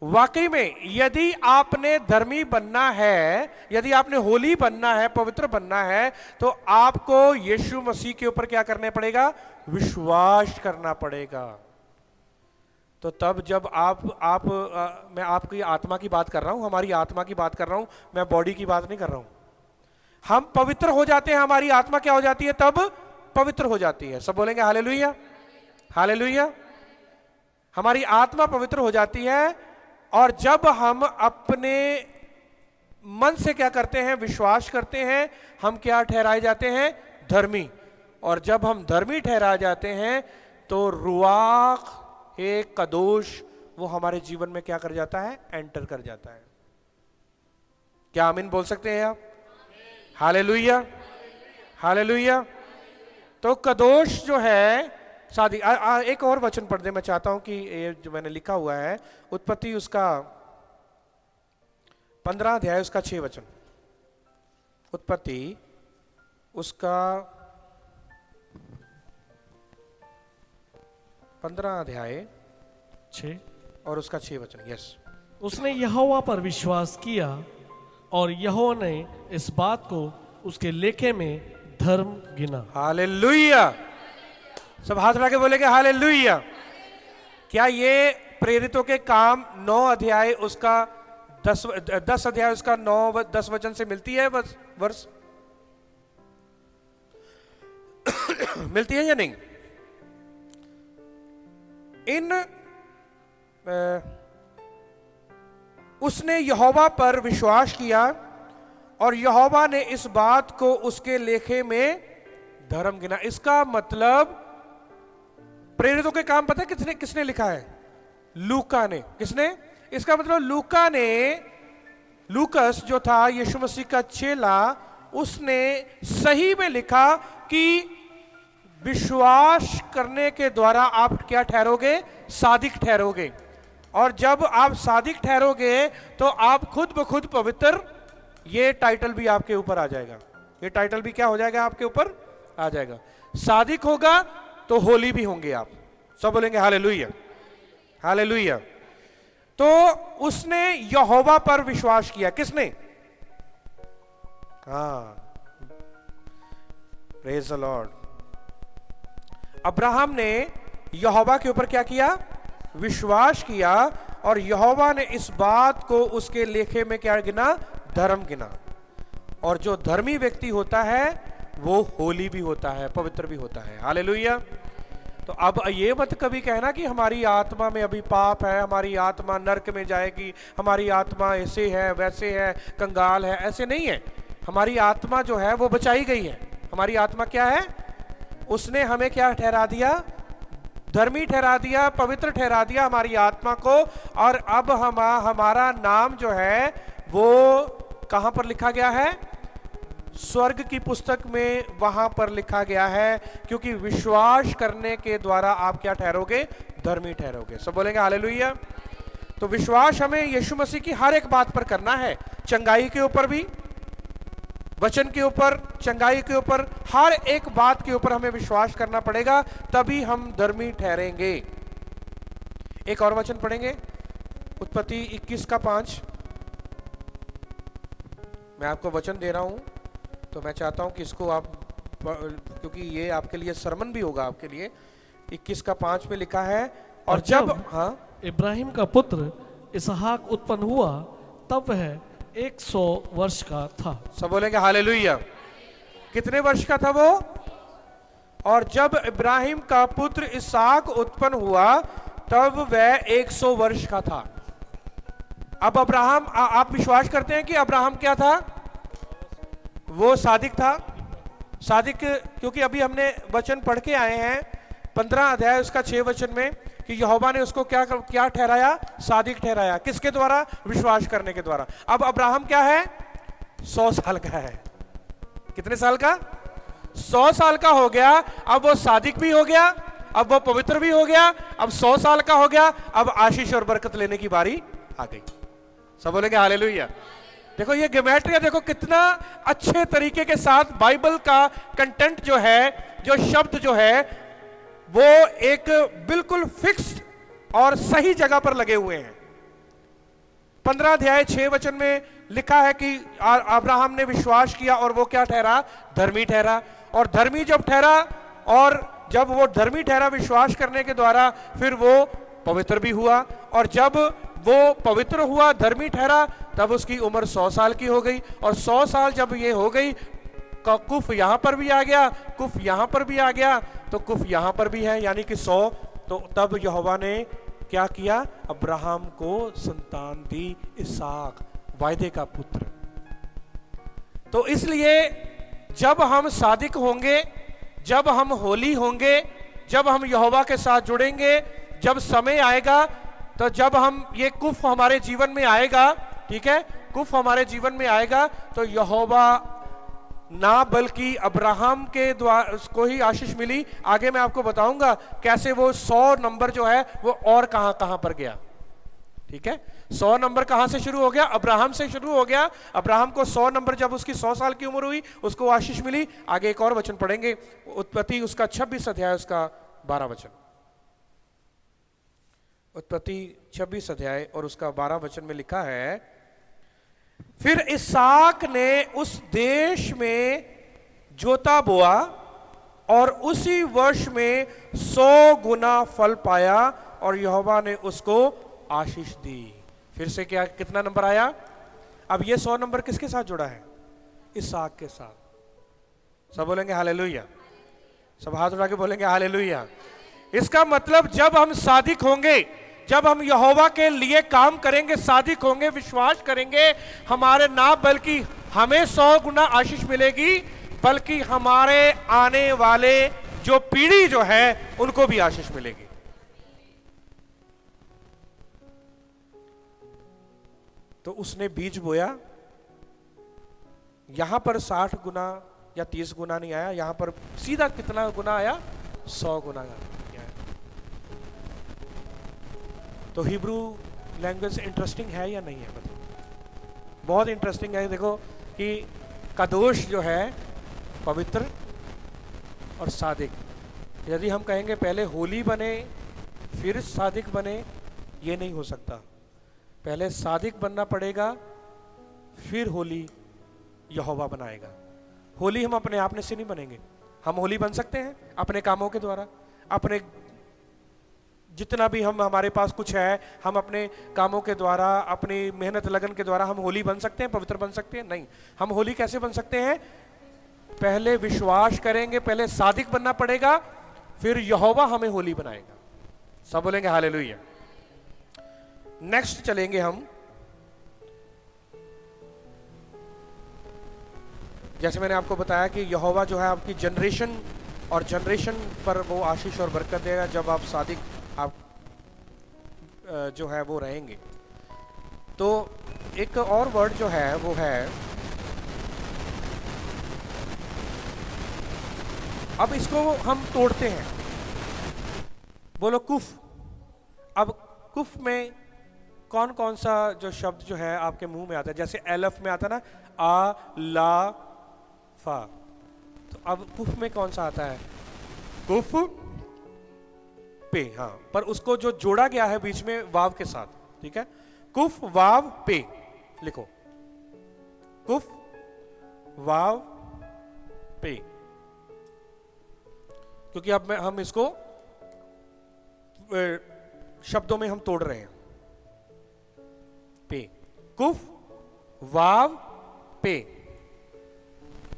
वाकई में यदि आपने धर्मी बनना है, यदि आपने होली बनना है, पवित्र बनना है, तो आपको यीशु मसीह के ऊपर क्या करना पड़ेगा? विश्वास करना पड़ेगा। तो तब जब मैं आपकी आत्मा की बात कर रहा हूं, हमारी आत्मा की बात कर रहा हूं, मैं बॉडी की बात नहीं कर रहा हूं। हम पवित्र हो जाते हैं, हमारी आत्मा क्या हो जाती है? तब पवित्र हो जाती है। सब बोलेंगे हालेलुया, हालेलुया। हमारी आत्मा पवित्र हो जाती है, और जब हम अपने मन से क्या करते हैं? विश्वास करते हैं, हम क्या ठहराए जाते हैं? धर्मी। और जब हम धर्मी ठहरा जाते हैं तो रुआख एक कदोश वो हमारे जीवन में क्या कर जाता है, एंटर कर जाता है। क्या आमीन बोल सकते हैं आप? Hallelujah, hallelujah. तो कदोश जो है शादी एक और वचन पढ़ दे, मैं चाहता हूं कि ये जो मैंने लिखा हुआ है उत्पत्ति उसका 15 अध्याय उसका 6 वचन, उत्पत्ति उसका 15 अध्याय 6 और उसका 6 वचन। यस। उसने यहोवा पर विश्वास किया और यहोवा ने इस बात को उसके लेखे में धर्म गिना। हालेलुया। सब हाथ उठा के बोलेंगे हालेलुया। क्या ये प्रेरितों के काम 9 अध्याय उसका 10 अध्याय उसका 9-10 वचन से मिलती है वर्ष मिलती है या नहीं? उसने यहोवा पर विश्वास किया और यहोवा ने इस बात को उसके लेखे में धर्म गिना। इसका मतलब प्रेरितों के काम पता है किसने लिखा है? लूका ने। किसने? इसका मतलब लूका ने, लूकस जो था यीशु मसीह का चेला, उसने सही में लिखा कि विश्वास करने के द्वारा आप क्या ठहरोगे? सादिक ठहरोगे। और जब आप सादिक ठहरोगे तो आप खुद ब खुद पवित्र, ये टाइटल भी आपके ऊपर आ जाएगा। ये टाइटल भी क्या हो जाएगा? आपके ऊपर आ जाएगा। सादिक होगा तो होली भी होंगे आप। सब बोलेंगे हालेलुया, हालेलुया। तो उसने यहोवा पर विश्वास किया। किसने? हाँ, प्रेज द लॉर्ड। अब्राहम ने यहोवा के ऊपर क्या किया? विश्वास किया और यहोवा ने इस बात को उसके लेखे में क्या गिना? धर्म गिना। और जो धर्मी व्यक्ति होता है वो होली भी होता है, पवित्र भी होता है। हालेलुया। तो अब ये मत कभी कहना कि हमारी आत्मा में अभी पाप है, हमारी आत्मा नरक में जाएगी, हमारी आत्मा ऐसे है वैसे है, कंगाल है। ऐसे नहीं है। हमारी आत्मा जो है वो बचाई गई है। हमारी आत्मा क्या है? उसने हमें क्या ठहरा दिया? धर्मी ठहरा दिया, पवित्र ठहरा दिया हमारी आत्मा को। और अब हमारा नाम जो है वो कहां पर लिखा गया है? स्वर्ग की पुस्तक में वहां पर लिखा गया है, क्योंकि विश्वास करने के द्वारा आप क्या ठहरोगे? धर्मी ठहरोगे। सब बोलेंगे हालेलुया। तो विश्वास हमें यीशु मसीह की हर एक बात पर करना है, चंगाई के ऊपर भी, वचन के ऊपर, चंगाई के ऊपर, हर एक बात के ऊपर हमें विश्वास करना पड़ेगा, तभी हम धर्मी ठहरेंगे। एक और वचन पढ़ेंगे, उत्पत्ति 21 का 5। मैं आपको वचन दे रहा हूं तो मैं चाहता हूं कि इसको आप, क्योंकि ये आपके लिए सरमन भी होगा आपके लिए। 21 का 5 में लिखा है, और जब हाँ इब्राहिम का पुत्र इसहाक उत्पन्न हुआ तब वह 100 वर्ष का था। सब बोलेंगे हालेलुया। कितने वर्ष का था वो? और जब इब्राहिम का पुत्र इसहाक उत्पन्न हुआ तब वह 100 वर्ष का था। अब अब्राहम, आप विश्वास करते हैं कि अब्राहम क्या था? वो सादिक था। सादिक, क्योंकि अभी हमने वचन पढ़ के आए हैं 15 अध्याय उसका 6 वचन में कि यहोवा ने उसको क्या ठहराया? सादिक ठहराया। किसके द्वारा? विश्वास करने के द्वारा। अब अब्राहम क्या है? 100 साल का है। कितने साल का? 100 साल का हो गया। अब वो सादिक भी हो गया, अब वो पवित्र भी हो गया, अब 100 साल का हो गया। अब आशीष और बरकत लेने की बारी आ गई। सब बोलेंगे हालेलुया। देखो ये गेमेट्रिया, देखो कितना अच्छे तरीके के साथ बाइबल का कंटेंट जो है, जो शब्द जो है, वो एक बिल्कुल फिक्स्ड और सही जगह पर लगे हुए हैं। 15 अध्याय 6 वचन में लिखा है कि अब्राहम ने विश्वास किया और वो क्या ठहरा? धर्मी ठहरा। और धर्मी जब ठहरा, और जब वो धर्मी ठहरा विश्वास करने के द्वारा, फिर वो पवित्र भी हुआ। और जब वो पवित्र हुआ, धर्मी ठहरा, तब उसकी उम्र 100 साल की हो गई। और 100 साल जब ये हो गई, कुफ यहां पर भी आ गया, कुफ यहां पर भी आ गया, तो कुफ यहां पर भी है, यानी कि 100। तो तब यहोवा ने क्या किया? अब्राहम को संतान दी, इसहाक, वायदे का पुत्र। तो इसलिए जब हम सादिक होंगे जब हम होली होंगे, जब हम यहोवा के साथ जुड़ेंगे, जब समय आएगा, तो जब हम ये कुफ हमारे जीवन में आएगा, ठीक है, कुफ हमारे जीवन में आएगा, तो यहोवा ना बल्कि अब्राहम के द्वारा को ही आशीष मिली। आगे मैं आपको बताऊंगा कैसे वो 100 नंबर जो है वो और कहां कहां पर गया। ठीक है, 100 नंबर कहां से शुरू हो गया? अब्राहम से शुरू हो गया। अब्राहम को 100 नंबर, जब उसकी 100 साल की उम्र हुई, उसको आशीष मिली। आगे एक और वचन पढ़ेंगे, उत्पत्ति उसका 26 अध्याय उसका 12 वचन। उत्पत्ति 26 अध्याय और उसका 12 वचन में लिखा है, फिर इसहाक ने उस देश में जोता बोआ और उसी वर्ष में 100 गुना फल पाया और यहोवा ने उसको आशीष दी। फिर से क्या, कितना नंबर आया? अब ये 100 नंबर किसके साथ जुड़ा है? इसहाक के साथ। सब बोलेंगे हालेलुया, सब हाथ उठा के बोलेंगे हालेलुया। इसका मतलब जब हम सादिक होंगे, जब हम यहोवा के लिए काम करेंगे, सादिक होंगे, विश्वास करेंगे, हमारे ना बल्कि हमें 100 गुना आशीष मिलेगी, बल्कि हमारे आने वाले जो पीढ़ी जो है उनको भी आशीष मिलेगी। तो उसने बीज बोया, यहां पर 60 गुना या 30 गुना नहीं आया, यहां पर सीधा कितना गुना आया? 100 गुना आया। तो हिब्रू लैंग्वेज इंटरेस्टिंग है या नहीं है? मतलब बहुत इंटरेस्टिंग है। देखो कि कदोश जो है पवित्र और सादिक, यदि हम कहेंगे पहले होली बने फिर सादिक बने, ये नहीं हो सकता। पहले सादिक बनना पड़ेगा, फिर होली यहोवा बनाएगा। होली हम अपने आप से नहीं बनेंगे। हम होली बन सकते हैं अपने कामों के द्वारा, अपने जितना भी हम हमारे पास कुछ है, हम अपने कामों के द्वारा, अपनी मेहनत लगन के द्वारा हम होली बन सकते हैं, पवित्र बन सकते हैं? नहीं। हम होली कैसे बन सकते हैं? पहले विश्वास करेंगे, पहले सादिक बनना पड़ेगा, फिर यहोवा हमें होली बनाएगा। सब बोलेंगे हालेलुया। नेक्स्ट चलेंगे हम, जैसे मैंने आपको बताया कि यहोवा जो है आपकी जनरेशन और जनरेशन पर वो आशीष और बरकत देगा जब आप सादिक आप जो है वो रहेंगे। तो एक और वर्ड जो है वो है, अब इसको हम तोड़ते हैं, बोलो कुफ। अब कुफ में कौन कौन सा जो शब्द जो है आपके मुंह में आता है? जैसे एलफ में आता ना, आ ला फा, तो अब कुफ में कौन सा आता है? कुफ पे। हाँ, पर उसको जो जोड़ा गया है बीच में वाव के साथ, ठीक है, कुफ वाव पे लिखो, कुफ वाव पे, क्योंकि अब हम इसको शब्दों में हम तोड़ रहे हैं। पे, कुफ वाव पे,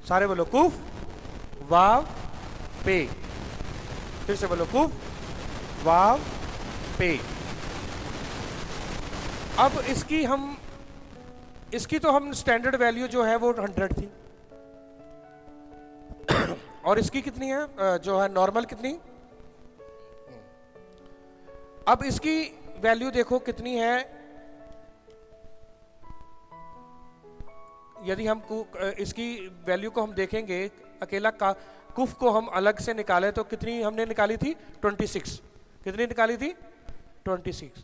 सारे बोलो कुफ वाव पे। फिर से बोलो कुफ वाव पे। अब इसकी तो हम स्टैंडर्ड वैल्यू जो है वो 100 थी, और इसकी कितनी है जो है नॉर्मल कितनी? अब इसकी वैल्यू देखो कितनी है। यदि हम इसकी वैल्यू को हम देखेंगे, अकेला का कुफ को हम अलग से निकाले तो कितनी हमने निकाली थी? 26। कितनी निकाली थी? 26।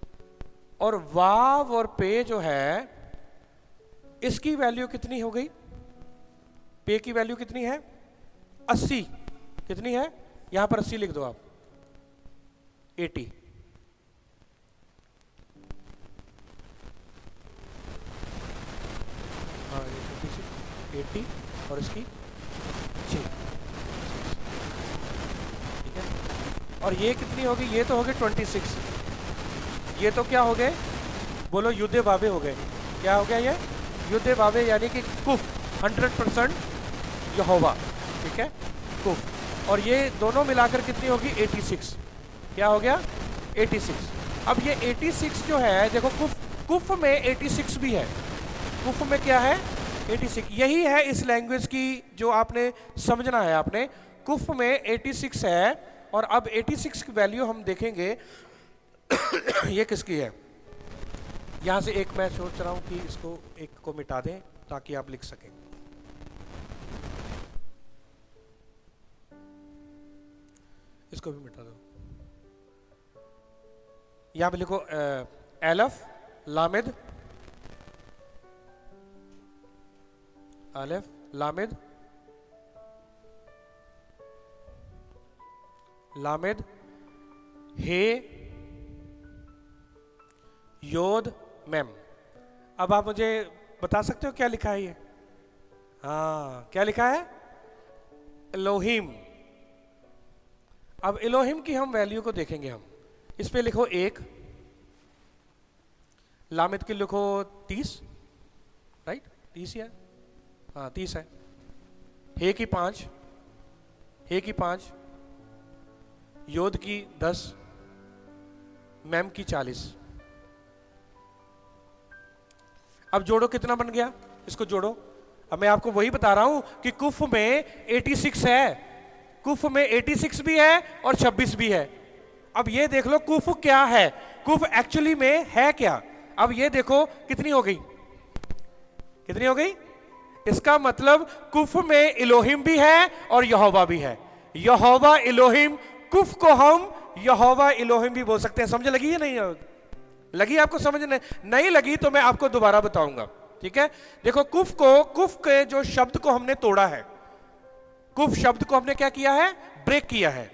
और वाव और पे जो है इसकी वैल्यू कितनी हो गई? पे की वैल्यू कितनी है? 80। कितनी है? यहां पर 80 लिख दो आप, 80। हाँ, 80 और इसकी 6, ठीक है। और ये कितनी होगी? ये तो हो गए 26। ये तो क्या हो गए? बोलो युद्धे बाबे हो गए। क्या हो गया ये? युद्धे बाबे, यानी कि कुफ 100% यहोवा, ठीक है, कुफ। और ये दोनों मिलाकर कितनी होगी? 86। क्या हो गया? 86। अब ये 86 जो है, देखो कुफ में 86 भी है। कुफ में क्या है? 86। यही है इस लैंग्वेज की जो आपने समझना है। आपने कुफ में 86 है, और अब 86 की वैल्यू हम देखेंगे ये किसकी है। यहां से एक मैं सोच रहा हूं कि इसको एक को मिटा दें ताकि आप लिख सकें। इसको भी मिटा दो। यहां पे लिखो एलफ लामिद, अलिफ लामिद लामिद हे योद मेम। अब आप मुझे बता सकते हो क्या लिखा है ये? हाँ, क्या लिखा है? एलोहिम। अब एलोहिम की हम वैल्यू को देखेंगे। हम इस पे लिखो 1, लामिद की लिखो 30, राइट? 30 है, हाँ 30 है। हे की 5, हे की 5, योद की 10, मैम की 40। अब जोड़ो, कितना बन गया? इसको जोड़ो। अब मैं आपको वही बता रहा हूं कि कुफ में 86 है, कुफ में 86 भी है और 26 भी है। अब ये देख लो कुफ क्या है, कुफ एक्चुअली में है क्या। अब ये देखो कितनी हो गई, कितनी हो गई? इसका मतलब कुफ में इलोहिम भी है और यहोवा भी है। यहोवा इलोहिम, कुफ को हम यहोवा इलोहिम भी बोल सकते हैं। समझ लगी या नहीं लगी? आपको समझ नहीं लगी तो मैं आपको दोबारा बताऊंगा, ठीक है? देखो कुफ को, कुफ के जो शब्द को हमने तोड़ा है, कुफ शब्द को हमने क्या किया है? ब्रेक किया है।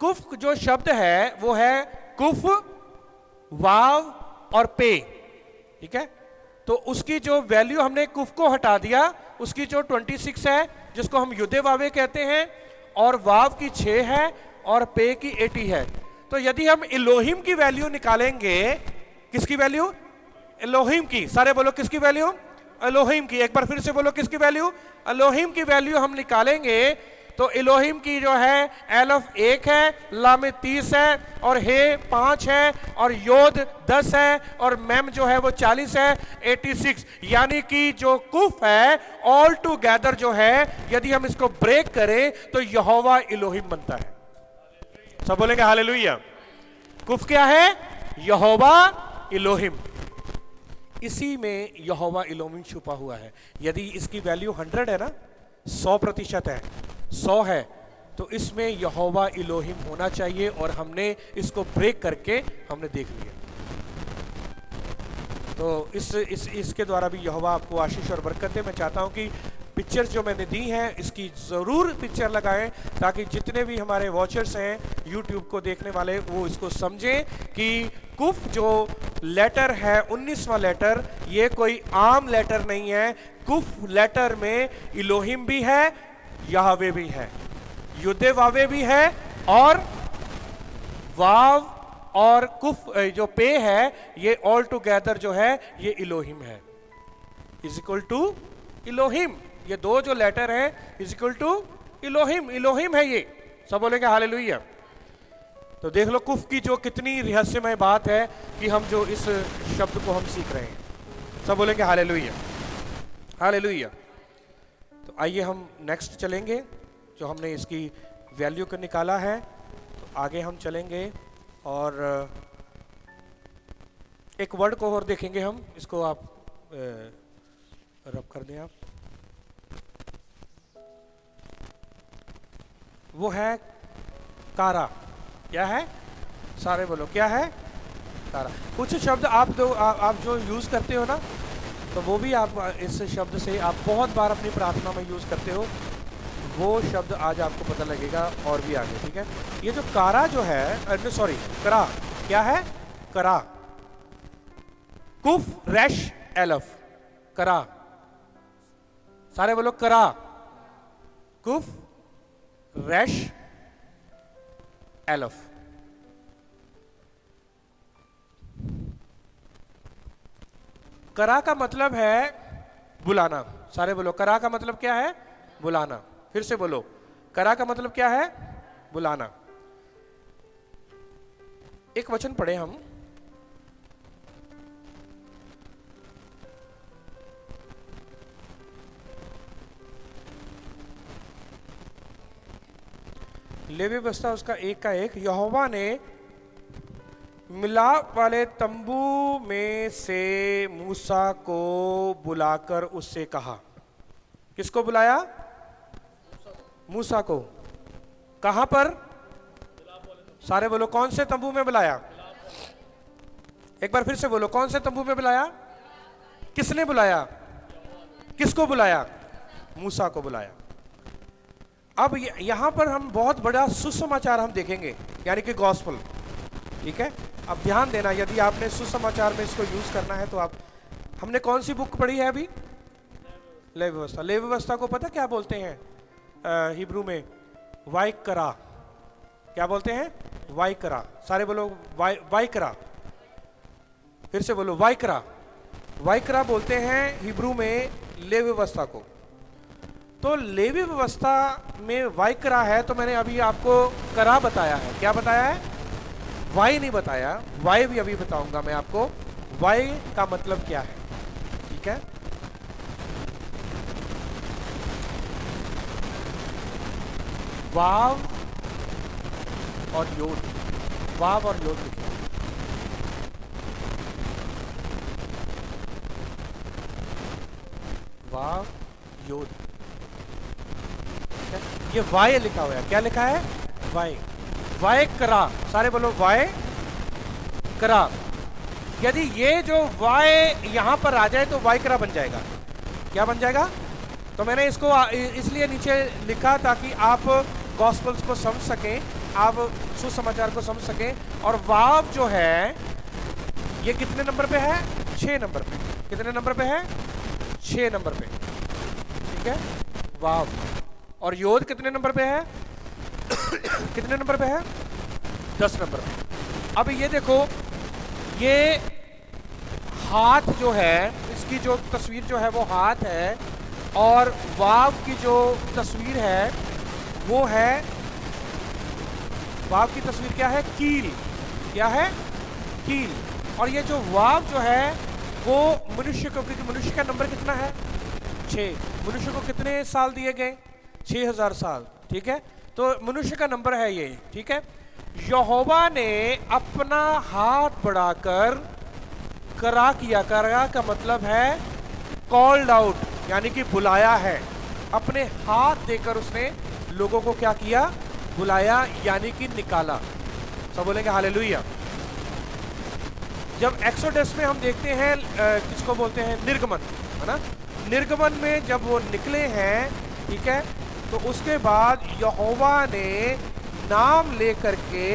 कुफ जो शब्द है वो है कुफ, वाव और पे, ठीक है? तो उसकी जो वैल्यू हमने कुफ को हटा दिया, उसकी जो 26 है जिसको हम युदे वावे कहते हैं, और वाव की 6 है और पे की 80 है। तो यदि हम इलोहिम की वैल्यू निकालेंगे, किसकी वैल्यू? एलोहिम की। सारे बोलो किसकी वैल्यू? एलोहिम की। एक बार फिर से बोलो किसकी वैल्यू? एलोहिम की वैल्यू हम निकालेंगे तो एलोहिम की जो है एलफ 1 है, लामिद 30 है, और हे 5 है, और योद 10 है, और मैम जो है वो 40 है, 86। यानी कि जो कुफ है ऑल टुगेदर जो है, यदि हम इसको ब्रेक करें तो यहोवा इलोहिम बनता है। सब बोलेंगे हालेलुया। कुफ क्या है? यहोवा इलोहिम। इसी में यहोवा इलोहिम छुपा हुआ है। यदि इसकी वैल्यू 100 है ना, 100% है, 100 है, तो इसमें यहोवा इलोहिम होना चाहिए, और हमने इसको ब्रेक करके हमने देख लिया। तो इसके द्वारा भी यहोवा आपको आशीष और बरकत दे। मैं चाहता हूं कि पिक्चर्स जो मैंने दी हैं इसकी ज़रूर पिक्चर लगाएं, ताकि जितने भी हमारे वॉचर्स हैं यूट्यूब को देखने वाले वो इसको समझें कि कुफ जो लेटर है 19वां लेटर, ये कोई आम लेटर नहीं है। कुफ लेटर में इलोहिम भी है, यहवे भी है, युदे वावे भी है, और वाव और कुफ जो पे है ये ऑल टुगेदर जो है ये इलोहिम है, इज इक्वल टू इलोहिम। ये दो जो लेटर है is equal to Elohim, Elohim है ये। सब बोलेंगे हालेलुया। तो देख लो कुफ की जो कितनी रहस्यमय बात है कि हम जो इस शब्द को हम सीख रहे हैं। सब बोलेंगे हालेलुया, हालेलुया। तो आइए हम नेक्स्ट चलेंगे, जो हमने इसकी वैल्यू को निकाला है। तो आगे हम चलेंगे और एक वर्ड को और देखेंगे हम। इसको आप रब कर दें आप। वो है कारा। क्या है? सारे बोलो क्या है? कारा। कुछ शब्द आप जो यूज करते हो ना, तो वो भी आप इस शब्द से आप बहुत बार अपनी प्रार्थना में यूज करते हो। वो शब्द आज आपको पता लगेगा और भी आगे, ठीक है? ये जो कारा जो है, सॉरी करा, क्या है? करा, कुफ रेश एलफ, करा। सारे बोलो करा, कुफ रेश एलफ। करा का मतलब है बुलाना। सारे बोलो करा का मतलब क्या है? बुलाना। फिर से बोलो, करा का मतलब क्या है? बुलाना। एक वचन पढ़े हम, लेवी व्यवस्था उसका एक का एक। यहोवा ने मिलाप वाले तंबू में से मूसा को बुलाकर उससे कहा। किसको बुलाया? मूसा को। कहां पर? सारे बोलो, कौन से तंबू में बुलाया? एक बार फिर से बोलो, कौन से तंबू में बुलाया? किसने बुलाया? किसको बुलाया? मूसा को बुलाया। अब यहां पर हम बहुत बड़ा सुसमाचार हम देखेंगे, यानी कि गॉस्पल। ठीक है, अब ध्यान देना, यदि आपने सुसमाचार में इसको यूज करना है तो आप, हमने कौन सी बुक पढ़ी है अभी? लेवी व्यवस्था। लेवी व्यवस्था को पता क्या बोलते हैं हिब्रू में? वाइकरा। क्या बोलते हैं? वाइकरा। सारे बोलो वाइकरा। फिर से बोलो वाइकरा। वाइकरा बोलते हैं हिब्रू में लेवी व्यवस्था को। तो लेवी व्यवस्था में वाइकरा है, तो मैंने अभी आपको करा बताया है। क्या बताया है? वाई नहीं बताया। वाई भी अभी बताऊंगा मैं आपको, वाई का मतलब क्या है। ठीक है, वाव और योद। वाव और योद लिखे। वाव योद। ये वाय लिखा हुआ है। क्या लिखा है? वाय। वाय करा। सारे बोलो वाय करा। यदि ये जो वाय यहां पर आ जाए तो वाय करा बन जाएगा। क्या बन जाएगा? तो मैंने इसको इसलिए नीचे लिखा ताकि आप गॉस्पल्स को समझ सकें, आप सुसमाचार को समझ सकें। और वाव जो है ये कितने नंबर पे है? 6 नंबर पे। कितने नंबर पे है? 6 नंबर पे। ठीक है, वाव। और योद कितने नंबर पे है? कितने नंबर पे है? 10 नंबर पे। अब ये देखो, ये हाथ जो है, इसकी जो तस्वीर जो है वो हाथ है, और वाव की जो तस्वीर है वो है, वाव की तस्वीर क्या है? कील। क्या है? कील। और ये जो वाव जो है वो मनुष्य को, क्योंकि मनुष्य का नंबर कितना है? 6। मनुष्य को कितने साल दिए गए? 6000 साल। ठीक है, तो मनुष्य का नंबर है ये। ठीक है, यहोवा ने अपना हाथ बढ़ाकर करा किया। करा का मतलब है कॉल्ड आउट, यानी कि बुलाया है। अपने हाथ देकर उसने लोगों को क्या किया? बुलाया, यानी कि निकाला। सब बोलेंगे हालेलुया। जब एक्सोडस में हम देखते हैं, किसको बोलते हैं? निर्गमन, है ना? निर्गमन में जब वो निकले हैं, ठीक है, तो उसके बाद यहोवा ने नाम लेकर के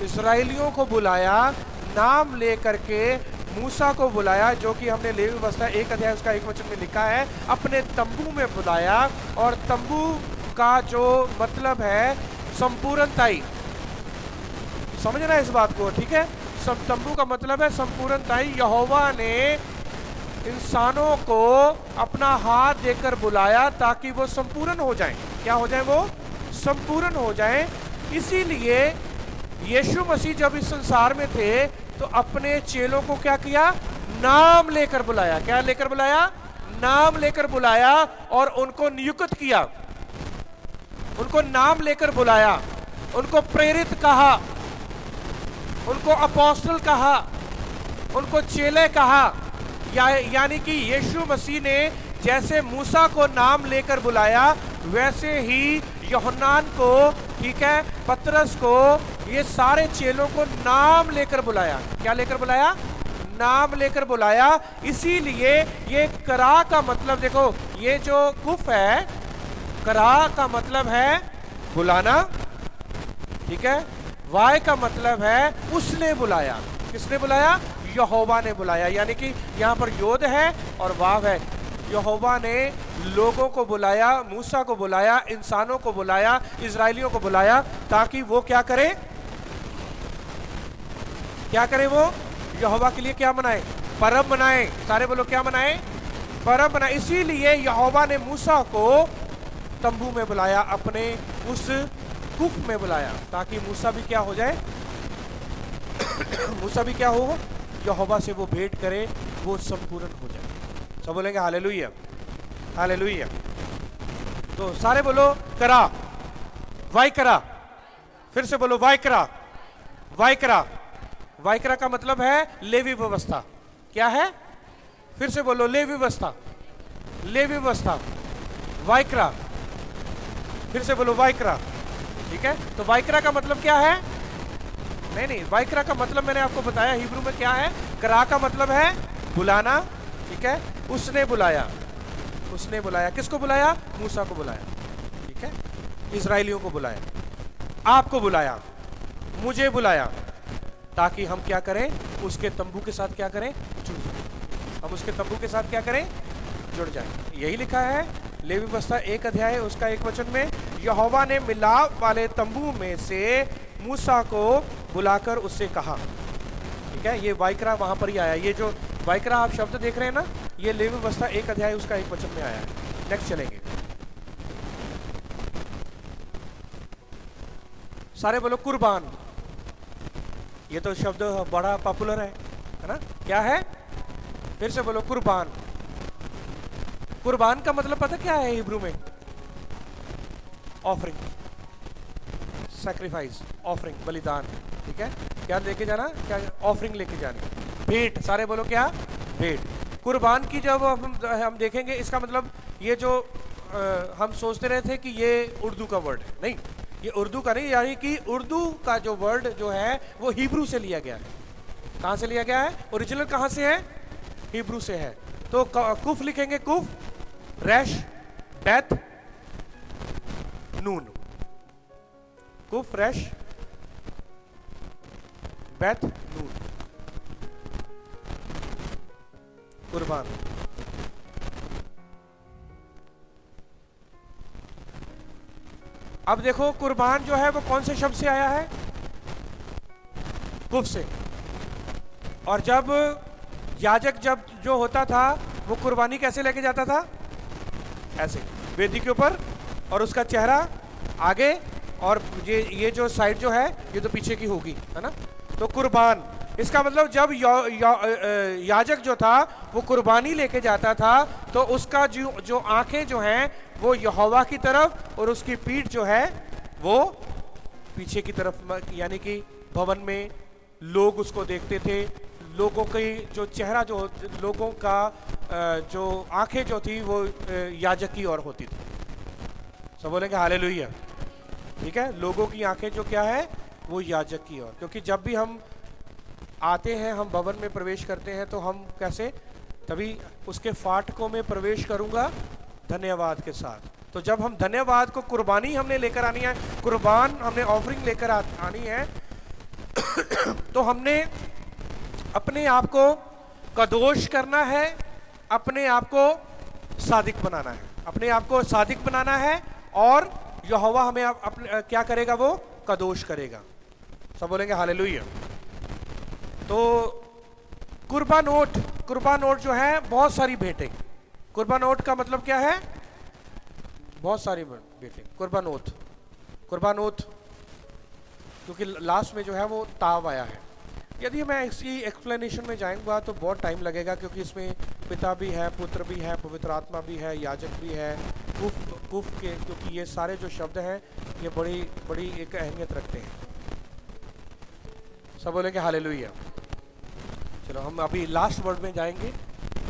इस्राएलियों को बुलाया, नाम लेकर के मूसा को बुलाया, जो कि हमने लेवी व्यवस्था 1 अध्याय उसका 1 वचन में लिखा है, अपने तंबू में बुलाया। और तंबू का जो मतलब है संपूर्णताई। समझना इस बात को, ठीक है? सब तंबू का मतलब है संपूर्णताई। यहोवा ने इंसानों को अपना हाथ देकर बुलाया ताकि वो संपूर्ण हो जाएं। क्या हो जाए? वो संपूर्ण हो जाएं। इसीलिए यीशु मसीह जब इस संसार में थे तो अपने चेलों को क्या किया? नाम लेकर बुलाया। क्या लेकर बुलाया? नाम लेकर बुलाया और उनको नियुक्त किया। उनको नाम लेकर बुलाया, उनको प्रेरित कहा, उनको अपोस्टल कहा, उनको चेले कहा। यानी कि यीशु मसीह ने जैसे मूसा को नाम लेकर बुलाया, वैसे ही यूहन्नान को, ठीक है, पतरस को, ये सारे चेलों को नाम लेकर बुलाया। क्या लेकर बुलाया? नाम लेकर बुलाया। इसीलिए ये करा का मतलब देखो, ये जो कुफ है, करा का मतलब है बुलाना, ठीक है। वाय का मतलब है उसने बुलाया। किसने बुलाया? यहोवा ने बुलाया। यानी कि यहाँ पर योद है और वाव है। यहोवा ने लोगों को बुलाया, मूसा को बुलाया, इंसानों को बुलाया, इजरायलियों को बुलाया, ताकि वो क्या करे? क्या करे? वो यहोवा के लिए क्या मनाए? परब मनाए। सारे बोलो क्या मनाए? परब मनाए। इसीलिए यहोवा ने मूसा को तंबू में बुलाया, अपने उस कुफ में बुलाया, ताकि मूसा भी क्या हो जाए? मूसा भी क्या हो? यहोवा से वो भेंट करे, वो संपूर्ण हो जाए। सब बोलेंगे हालेलुया, हालेलुया। तो सारे बोलो करा, वाई करा, फिर से बोलो वाइक्रा। वाइक्रा, वाइक्रा का मतलब है लेवी व्यवस्था। क्या है? फिर से बोलो लेवी व्यवस्था। लेवी व्यवस्था, वाइक्रा। फिर से बोलो वाइक्रा। ठीक है, तो वाइक्रा का मतलब क्या है? नहीं, वाइक्रा का मतलब मैंने आपको बताया हिब्रू में क्या है। करा का मतलब है बुलाना। ठीक है, उसने बुलाया। उसने बुलाया, किसको बुलाया? मूसा को बुलाया। ठीक है, इजराइलियों को बुलाया, आपको बुलाया, मुझे बुलाया, ताकि हम क्या करें? उसके तंबू के साथ क्या करें? जुड़ जाए। हम उसके तंबू के साथ क्या करें? जुड़ जाए। यही लिखा है लेवी व्यवस्था 1 अध्याय उसका 1 वचन में, यहोवा ने मिलाप वाले तंबू में से मूसा को बुलाकर उससे कहा। ठीक है, ये वाइक्रा वहां पर ही आया। ये जो वाइक्रा आप शब्द देख रहे हैं ना, ये लेवी व्यवस्था 1 अध्याय उसका 1 वचन में आया है। नेक्स्ट चलेंगे, सारे बोलो कुर्बान। ये तो शब्द बड़ा पॉपुलर है ना? क्या है? फिर से बोलो कुर्बान। कुर्बान का मतलब पता क्या है हिब्रू में? ऑफरिंग, सैक्रिफाइस, ऑफरिंग, बलिदान। ठीक है, क्या लेके जाना? क्या? ऑफरिंग लेके जानी, भेंट। सारे बोलो क्या? भेंट। कुर्बान की जब हम देखेंगे, इसका मतलब ये जो हम सोचते रहे थे कि ये उर्दू का वर्ड है, नहीं, ये उर्दू का नहीं, यानी कि उर्दू का जो वर्ड जो है वो हिब्रू से लिया गया है। कहां से लिया गया है? ओरिजिनल कहां से है? हिब्रू से है। तो कुफ लिखेंगे, कुफ, रैश, बेथ, नून। कुफ, रैश, बेथ, नून, कुर्बान। अब देखो कुर्बान जो है वो कौन से शब्द से आया है? कुफ से। और जब याजक जब जो होता था वो कुर्बानी कैसे लेके जाता था? ऐसे वेदी के ऊपर, और उसका चेहरा आगे, और ये जो साइड जो है ये तो पीछे की होगी, है ना? तो कुर्बान, इसका मतलब जब याजक जो था वो कुर्बानी लेके जाता था तो उसका जो आंखें जो हैं वो यहोवा की तरफ, और उसकी पीठ जो है वो पीछे की तरफ, यानी कि भवन में लोग उसको देखते थे। लोगों की जो चेहरा जो लोगों का जो आंखें जो थी वो याजक की ओर होती थी। सब बोलेंगे हालेलुया। ठीक है, लोगों की आंखें जो क्या है वो याजक की ओर, क्योंकि जब भी हम आते हैं, हम भवन में प्रवेश करते हैं, तो हम कैसे? तभी उसके फाटकों में प्रवेश करूंगा धन्यवाद के साथ। तो जब हम धन्यवाद को, कुर्बानी हमने लेकर आनी है, कुर्बान हमने ऑफरिंग लेकर आनी है, तो हमने अपने आप को कदोश करना है, अपने आप को सादिक बनाना है, अपने आप को सादिक बनाना है, और यहोवा हमें अपने क्या करेगा? वो कदोश करेगा। सब बोलेंगे हालेलुया। तो कुर्बानोट जो है बहुत सारी भेंटें। कुर्बानोट का मतलब क्या है? बहुत सारी भेंटें। कुर्बानोत, क्योंकि लास्ट में जो है वो ताव आया है। यदि मैं इसकी एक्सप्लेनेशन में जाऊंगा तो बहुत टाइम लगेगा, क्योंकि इसमें पिता भी है, पुत्र भी है, पवित्र आत्मा भी है, याजक भी है, कुफ के, क्योंकि ये सारे जो शब्द हैं ये बड़ी बड़ी एक अहमियत रखते हैं। सब बोलेंगे हालेलुया। चलो हम अभी लास्ट वर्ड में जाएंगे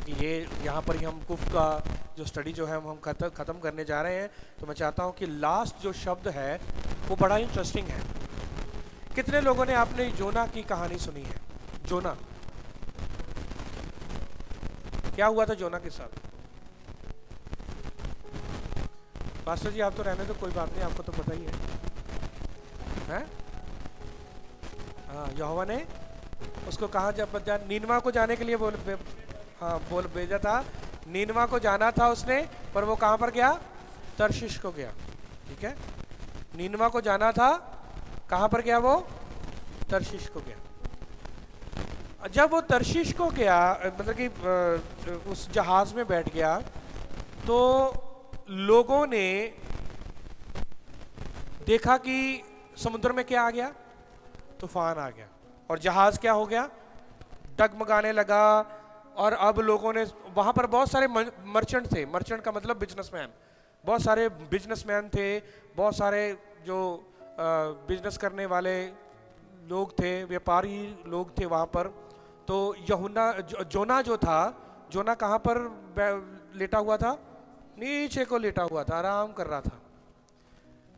कि ये यहाँ पर ही हम कुफ का जो स्टडी जो है हम ख़त्म करने जा रहे हैं। तो मैं चाहता हूँ कि लास्ट जो शब्द है वो बड़ा इंटरेस्टिंग है। कितने लोगों ने आपने जोना की कहानी सुनी है? जोना, क्या हुआ था जोना के साथ? मास्टर जी आप तो रहने दो, कोई बात नहीं, आपको तो पता ही है? हाँ, यहोवा ने उसको कहा, जब नीनवा को जाने के लिए बोल भेजा था, नीनवा को जाना था उसने, पर वो कहां पर गया? तर्शीश को गया। ठीक है, नीनवा को जाना था, कहां पर गया वो? तर्शीश को गया। जब वो तर्शीश को गया, मतलब कि उस जहाज में बैठ गया, तो लोगों ने देखा कि समुद्र में क्या आ गया? तूफान आ गया, और जहाज क्या हो गया? डगमगाने लगा। और अब लोगों ने, वहां पर बहुत सारे मर्चेंट थे, मर्चेंट का मतलब बिजनेसमैन, बहुत सारे बिजनेसमैन थे, बहुत सारे जो बिजनेस करने वाले लोग थे, व्यापारी लोग थे वहाँ पर। तो जोना जो था, जोना कहाँ पर लेटा हुआ था? नीचे को लेटा हुआ था, आराम कर रहा था।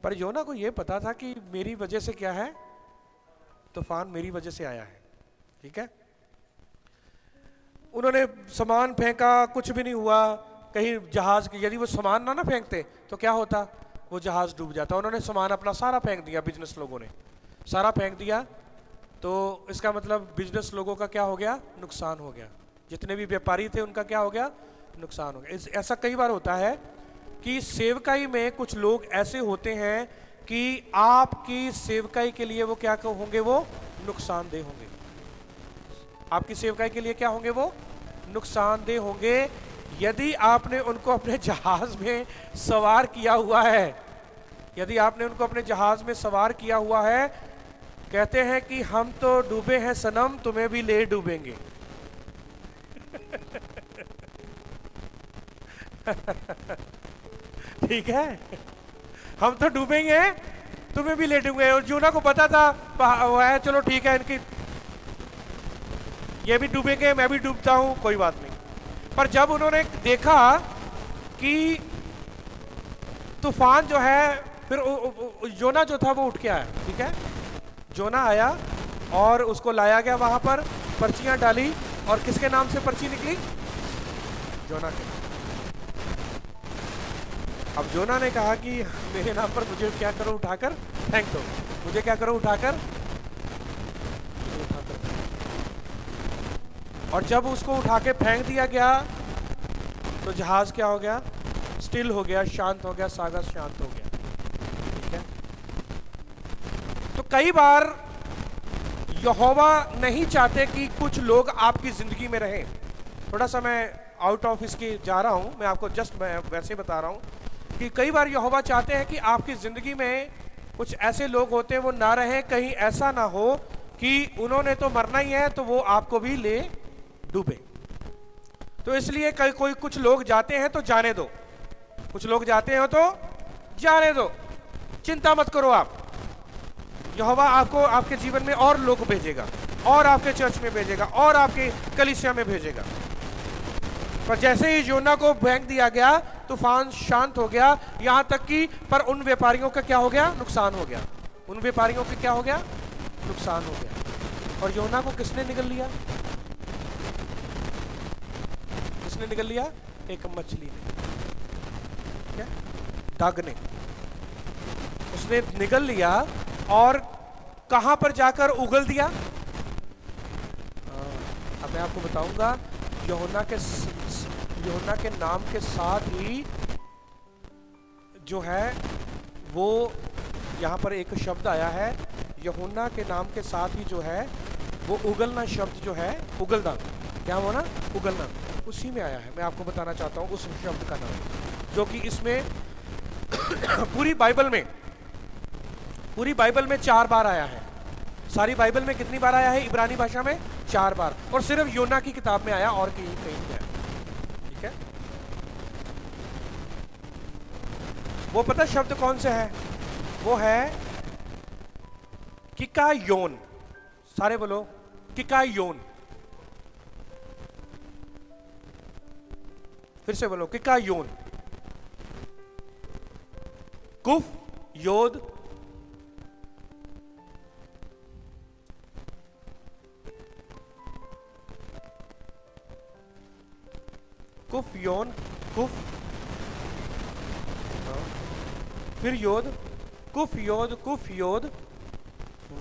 पर योना को ये पता था कि मेरी वजह से क्या है, तूफान मेरी वजह से आया है। ठीक है, उन्होंने सामान फेंका, कुछ भी नहीं हुआ। कहीं जहाज, यदि वो सामान ना फेंकते तो क्या होता, वो जहाज डूब जाता। उन्होंने सामान अपना सारा फेंक दिया, बिजनेस लोगों ने सारा फेंक दिया। तो इसका मतलब बिजनेस लोगों का क्या हो गया, नुकसान हो गया। जितने भी व्यापारी थे उनका क्या हो गया, नुकसान हो गया। ऐसा कई बार होता है कि सेवकाई में कुछ लोग ऐसे होते हैं कि आपकी सेवकाई के लिए वो क्या होंगे, वो नुकसानदेह होंगे। आपकी सेवकाई के लिए क्या होंगे, वो नुकसानदेह होंगे। यदि आपने उनको अपने जहाज में सवार किया हुआ है, यदि आपने उनको अपने जहाज में सवार किया हुआ है, कहते हैं कि हम तो डूबे हैं सनम, तुम्हें भी ले डूबेंगे। ठीक है, हम तो डूबेंगे, तुम्हें भी ले डूबेंगे। और जोना को पता था वो है, चलो ठीक है, इनकी ये भी डूबेंगे, मैं भी डूबता हूं, कोई बात नहीं। पर जब उन्होंने देखा कि तूफान जो है, फिर जोना जो था वो उठ के आया। ठीक है, जोना आया और उसको लाया गया वहां पर, पर्चियां डाली, और किसके नाम से पर्ची निकली, जोना के। अब जोना ने कहा कि मेरे नाम पर मुझे क्या करो, उठाकर फेंक दो, मुझे क्या करो, उठाकर। और जब उसको उठा के फेंक दिया गया तो जहाज क्या हो गया, स्टिल हो गया, शांत हो गया, सागर शांत हो गया। ठीक है, तो कई बार यहोवा नहीं चाहते कि कुछ लोग आपकी जिंदगी में रहें। थोड़ा सा मैं आउट ऑफ इसकी जा रहा हूं, मैं आपको जस्ट मैं वैसे बता रहा हूं कि कई बार यहोवा चाहते हैं कि आपकी जिंदगी में कुछ ऐसे लोग होते हैं वो ना रहें, कहीं ऐसा ना हो कि उन्होंने तो मरना ही है तो वो आपको भी ले डूबे। तो इसलिए कोई कुछ लोग जाते हैं तो जाने दो, कुछ लोग जाते हैं तो जाने दो, चिंता मत करो आप। यहोवा आपको आपके जीवन में और लोग भेजेगा, और आपके चर्च में भेजेगा, और आपके कलीसिया में भेजेगा। पर जैसे ही योना को फेंक दिया गया, तूफान शांत हो गया, यहां तक कि पर उन व्यापारियों का क्या हो गया, नुकसान हो गया। उन व्यापारियों का क्या हो गया, नुकसान हो गया। और योना को किसने निगल लिया, किसने निगल लिया, एक मछली ने, क्या, डग ने, उसने निगल लिया और कहां पर जाकर उगल दिया। अब मैं आपको बताऊंगा, यूहन्ना के नाम के साथ ही जो है वो यहां पर एक शब्द आया है, यूहन्ना के नाम के साथ ही जो है वो उगलना शब्द जो है, उगलना, क्या हुआ ना, उगलना, उसी में आया है। मैं आपको बताना चाहता हूं उस शब्द का नाम, जो कि इसमें पूरी बाइबल में 4 बार आया है। सारी बाइबल में कितनी बार आया है, इब्रानी भाषा में 4 बार, और सिर्फ योना की किताब में आया, और कहीं नहीं आया। ठीक है, वो पता शब्द कौन सा है, वो है किकायोन। सारे बोलो किकायोन, फिर से बोलो किकायोन। कुफ योद कुफ योन, कुफ फिर योद, कुफ योद, कुफ योद,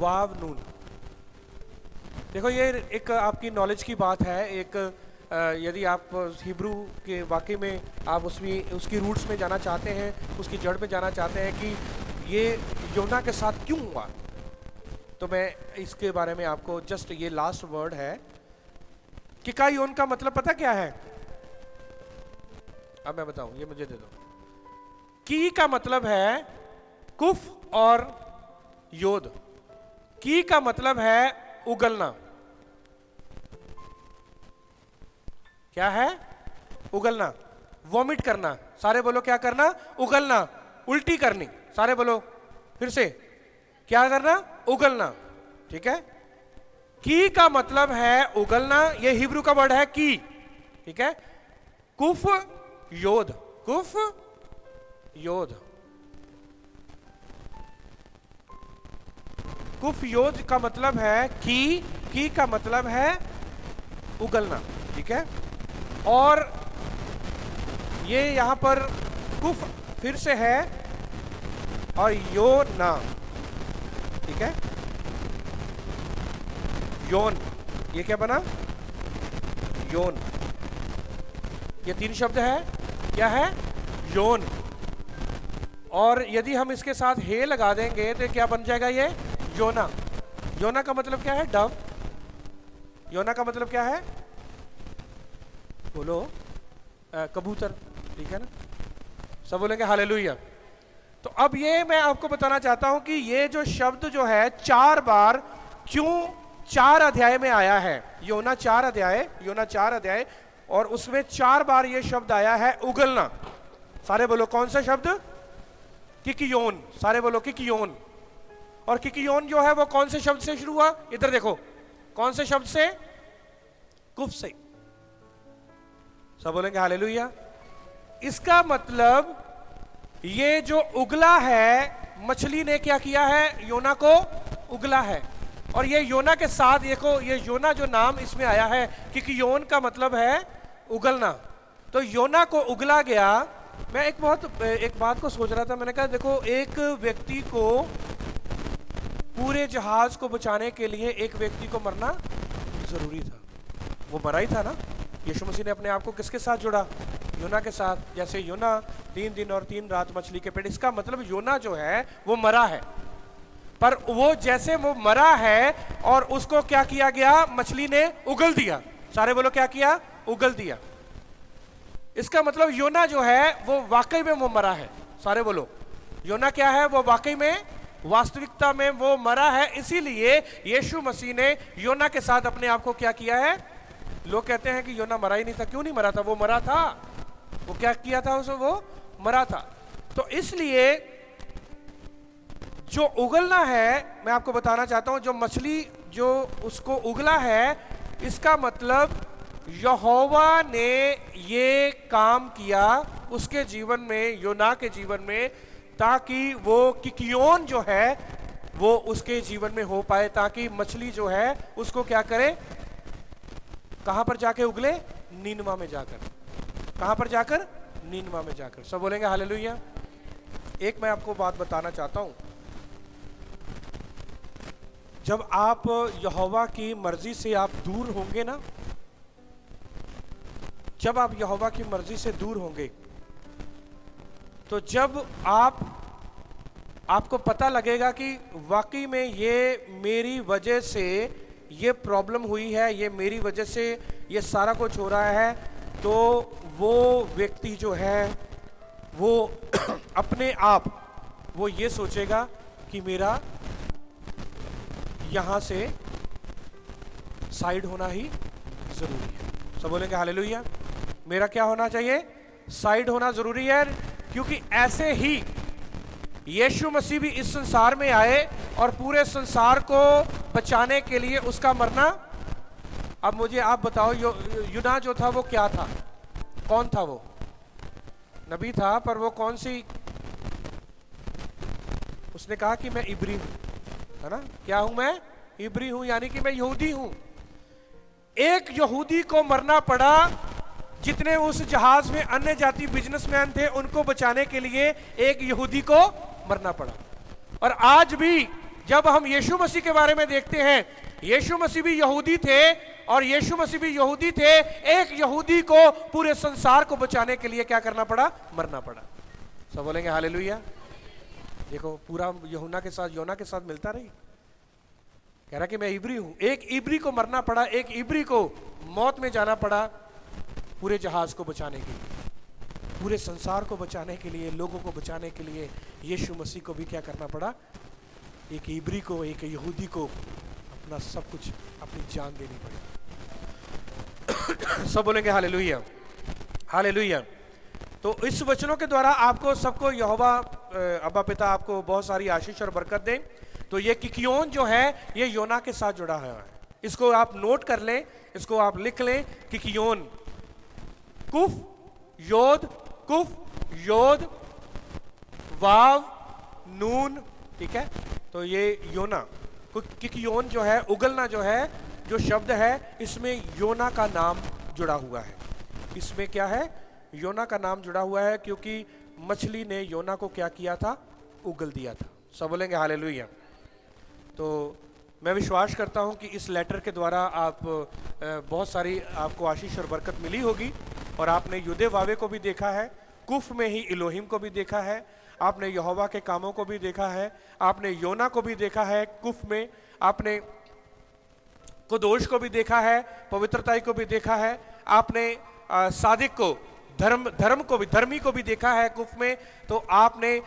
वाव नून। देखो ये एक आपकी नॉलेज की बात है। एक यदि आप हिब्रू के वाकई में आप उसकी रूट्स में जाना चाहते हैं, उसकी जड़ में जाना चाहते हैं कि ये योना के साथ क्यों हुआ, तो मैं इसके बारे में आपको जस्ट ये लास्ट वर्ड है। किकायोन का मतलब पता क्या है, अब मैं बताऊं, ये मुझे दे दो। की का मतलब है कुफ और योद। की का मतलब है उगलना। क्या है, उगलना, वॉमिट करना। सारे बोलो क्या करना, उगलना, उल्टी करनी। सारे बोलो फिर से, क्या करना? उगलना। ठीक है, की का मतलब है उगलना, ये हिब्रू का वर्ड है की। ठीक है, कुफ योद, कुफ योद, कुफ योद का मतलब है की का मतलब है उगलना। ठीक है, और ये यहां पर कुफ फिर से है और यो ना। ठीक है, योन, ये क्या बना? योन। ये तीन शब्द है, क्या है? योन। और यदि हम इसके साथ हे लगा देंगे तो क्या बन जाएगा? ये योना। योना का मतलब क्या है? डव। योना का मतलब क्या है? बोलो, कबूतर। ठीक है ना, सब बोलेंगे हालेलुया। तो अब ये मैं आपको बताना चाहता हूं कि ये जो शब्द जो है 4 बार क्यों 4 अध्याय में आया है। योना 4 अध्याय और उसमें 4 बार ये शब्द आया है उगलना। सारे बोलो कौन सा शब्द? किकियोन। सारे बोलो किकियोन। और किकियोन जो है वो कौन से शब्द से शुरू हुआ? इधर देखो, कौन से शब्द से? कुफ से। सब बोलेंगे हालेलुया। इसका मतलब ये जो उगला है, मछली ने क्या किया है? योना को उगला है। और ये योना के साथ देखो, ये योना जो नाम इसमें आया है, क्योंकि योन का मतलब है उगलना। तो योना को उगला गया। मैं एक बात को सोच रहा था, मैंने कहा देखो, एक व्यक्ति को, पूरे जहाज को बचाने के लिए एक व्यक्ति को मरना जरूरी था। वो मरा ही था ना। यीशु मसीह ने अपने आप को किसके साथ जोड़ा? योना के साथ। जैसे योना 3 दिन और 3 रात मछली के पेट, इसका मतलब योना जो है वो मरा है। पर वो जैसे वो मरा है और उसको क्या किया गया? मछली ने उगल दिया। सारे बोलो क्या किया? उगल दिया। इसका मतलब योना जो है वो वाकई में वो मरा है। सारे बोलो, योना क्या है? वो वाकई में, वास्तविकता में वो मरा है। इसीलिए यीशु मसीह ने योना के साथ अपने आप को क्या किया है? लोग कहते हैं कि योना मरा ही नहीं था। क्यों नहीं मरा था? वो मरा था। वो क्या किया था? उसे वो मरा था। तो इसलिए जो उगलना है, मैं आपको बताना चाहता हूं, जो मछली जो उसको उगला है, इसका मतलब यहोवा ने ये काम किया उसके जीवन में, योना के जीवन में, ताकि वो किकियोन जो है वो उसके जीवन में हो पाए, ताकि मछली जो है उसको क्या करे? कहां पर जाके उगले? नीनवा में जाकर। कहां पर जाकर? नीनवा में जाकर। सब बोलेंगे हालेलुया। एक मैं आपको बात बताना चाहता हूं, जब आप यहोवा की मर्जी से आप दूर होंगे ना, जब आप यहोवा की मर्जी से दूर होंगे, तो जब आपको पता लगेगा कि वाकई में ये मेरी वजह से ये प्रॉब्लम हुई है, ये मेरी वजह से ये सारा कुछ हो रहा है, तो वो व्यक्ति जो है वो अपने आप वो ये सोचेगा कि मेरा यहां से साइड होना ही जरूरी है। सब बोलेंगे हालेलुया। मेरा क्या होना चाहिए? साइड होना जरूरी है। क्योंकि ऐसे ही यीशु मसीह भी इस संसार में आए और पूरे संसार को बचाने के लिए उसका मरना। अब मुझे आप बताओ, यूना जो था वो क्या था? कौन था वो? नबी था, पर वो कौन सी? उसने कहा कि मैं इब्री हूं, है ना? क्या हूं मैं? इब्री हूं, यानी कि मैं यहूदी हूं। एक यहूदी को मरना पड़ा, जितने उस जहाज में अन्य जाति बिजनेसमैन थे उनको बचाने के लिए एक यहूदी को मरना पड़ा। और आज भी जब हम यीशु मसीह के बारे में देखते हैं, यीशु मसीह भी यहूदी थे और यीशु मसीह भी यहूदी थे। एक यहूदी को पूरे संसार को बचाने के लिए क्या करना पड़ा? मरना पड़ा। सब बोलेंगे हालेलुया। देखो, पूरा यूहन्ना के साथ, योना के साथ मिलता रही। कह रहा कि मैं इब्री हूं। एक इब्री को मरना पड़ा, एक इब्री को मौत में जाना पड़ा पूरे जहाज को बचाने के लिए, पूरे संसार को बचाने के लिए, लोगों को बचाने के लिए यीशु मसीह को भी क्या करना पड़ा? एक इब्री को, एक यहूदी को अपना सब कुछ, अपनी जान देनी पड़ी। सब बोलेंगे हालेलुया, हालेलुया। तो इस वचनों के द्वारा आपको सबको यहोवा अब्बा पिता आपको बहुत सारी आशीष और बरकत दें। तो ये किकियोन जो है ये योना के साथ जुड़ा हुआ है। इसको आप नोट कर लें, इसको आप लिख लें, किकियोन, कुफ योद वाव नून, ठीक है। तो ये योना, किकियोन जो है, उगलना जो है, जो शब्द है इसमें योना का नाम जुड़ा हुआ है। इसमें क्या है, योना का नाम जुड़ा हुआ है, क्योंकि मछली ने योना को क्या किया था, उगल दिया था। सब बोलेंगे हालेलुया। तो मैं विश्वास करता हूं कि इस लेटर के द्वारा आप बहुत सारी आपको आशीष और बरकत मिली होगी। और आपने युदे वावे को भी देखा है, कुफ में ही इलोहिम को भी देखा है, आपने यहोवा के कामों को भी देखा है, आपने योना को भी देखा है कुफ में, आपने कुदोश को भी देखा है, पवित्रताई को भी देखा है, आपने सादिक को, धर्म को भी, धर्मी को भी देखा है कुफ में। तो आपने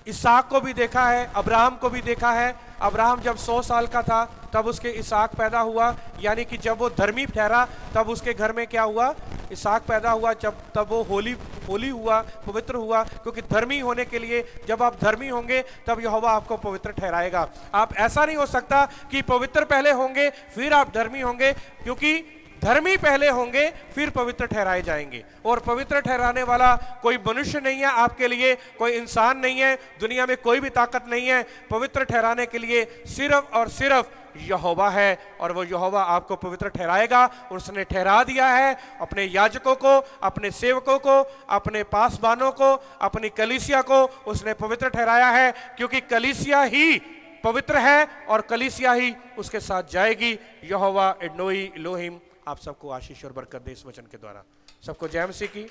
इसहाक को भी देखा है, अब्राहम को भी देखा है। अब्राहम जब 100 साल का था तब उसके इसहाक पैदा हुआ, यानी कि जब वो धर्मी ठहरा तब उसके घर में क्या हुआ, इसहाक पैदा हुआ। तब वो होली हुआ, पवित्र हुआ, क्योंकि धर्मी होने के लिए जब आप धर्मी होंगे तब यहोवा आपको पवित्र ठहराएगा। आप ऐसा नहीं हो सकता कि पवित्र पहले होंगे फिर आप धर्मी होंगे, क्योंकि धर्मी पहले होंगे फिर पवित्र ठहराए जाएंगे। और पवित्र ठहराने वाला कोई मनुष्य नहीं है आपके लिए, कोई इंसान नहीं है, दुनिया में कोई भी ताकत नहीं है। पवित्र ठहराने के लिए सिर्फ और सिर्फ यहोवा है, और वो यहोवा आपको पवित्र ठहराएगा। उसने ठहरा दिया है अपने याजकों को, अपने सेवकों को, अपने पासबानों को, अपनी कलीसिया को उसने पवित्र ठहराया है, क्योंकि कलीसिया ही पवित्र है और कलीसिया ही उसके साथ जाएगी। यहोवा एडोई इलोहिम आप सबको आशीष और बरकत दे इस वचन के द्वारा। सबको जय मसीह की।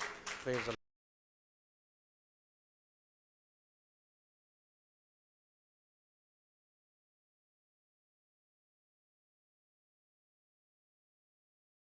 Praise the Lord.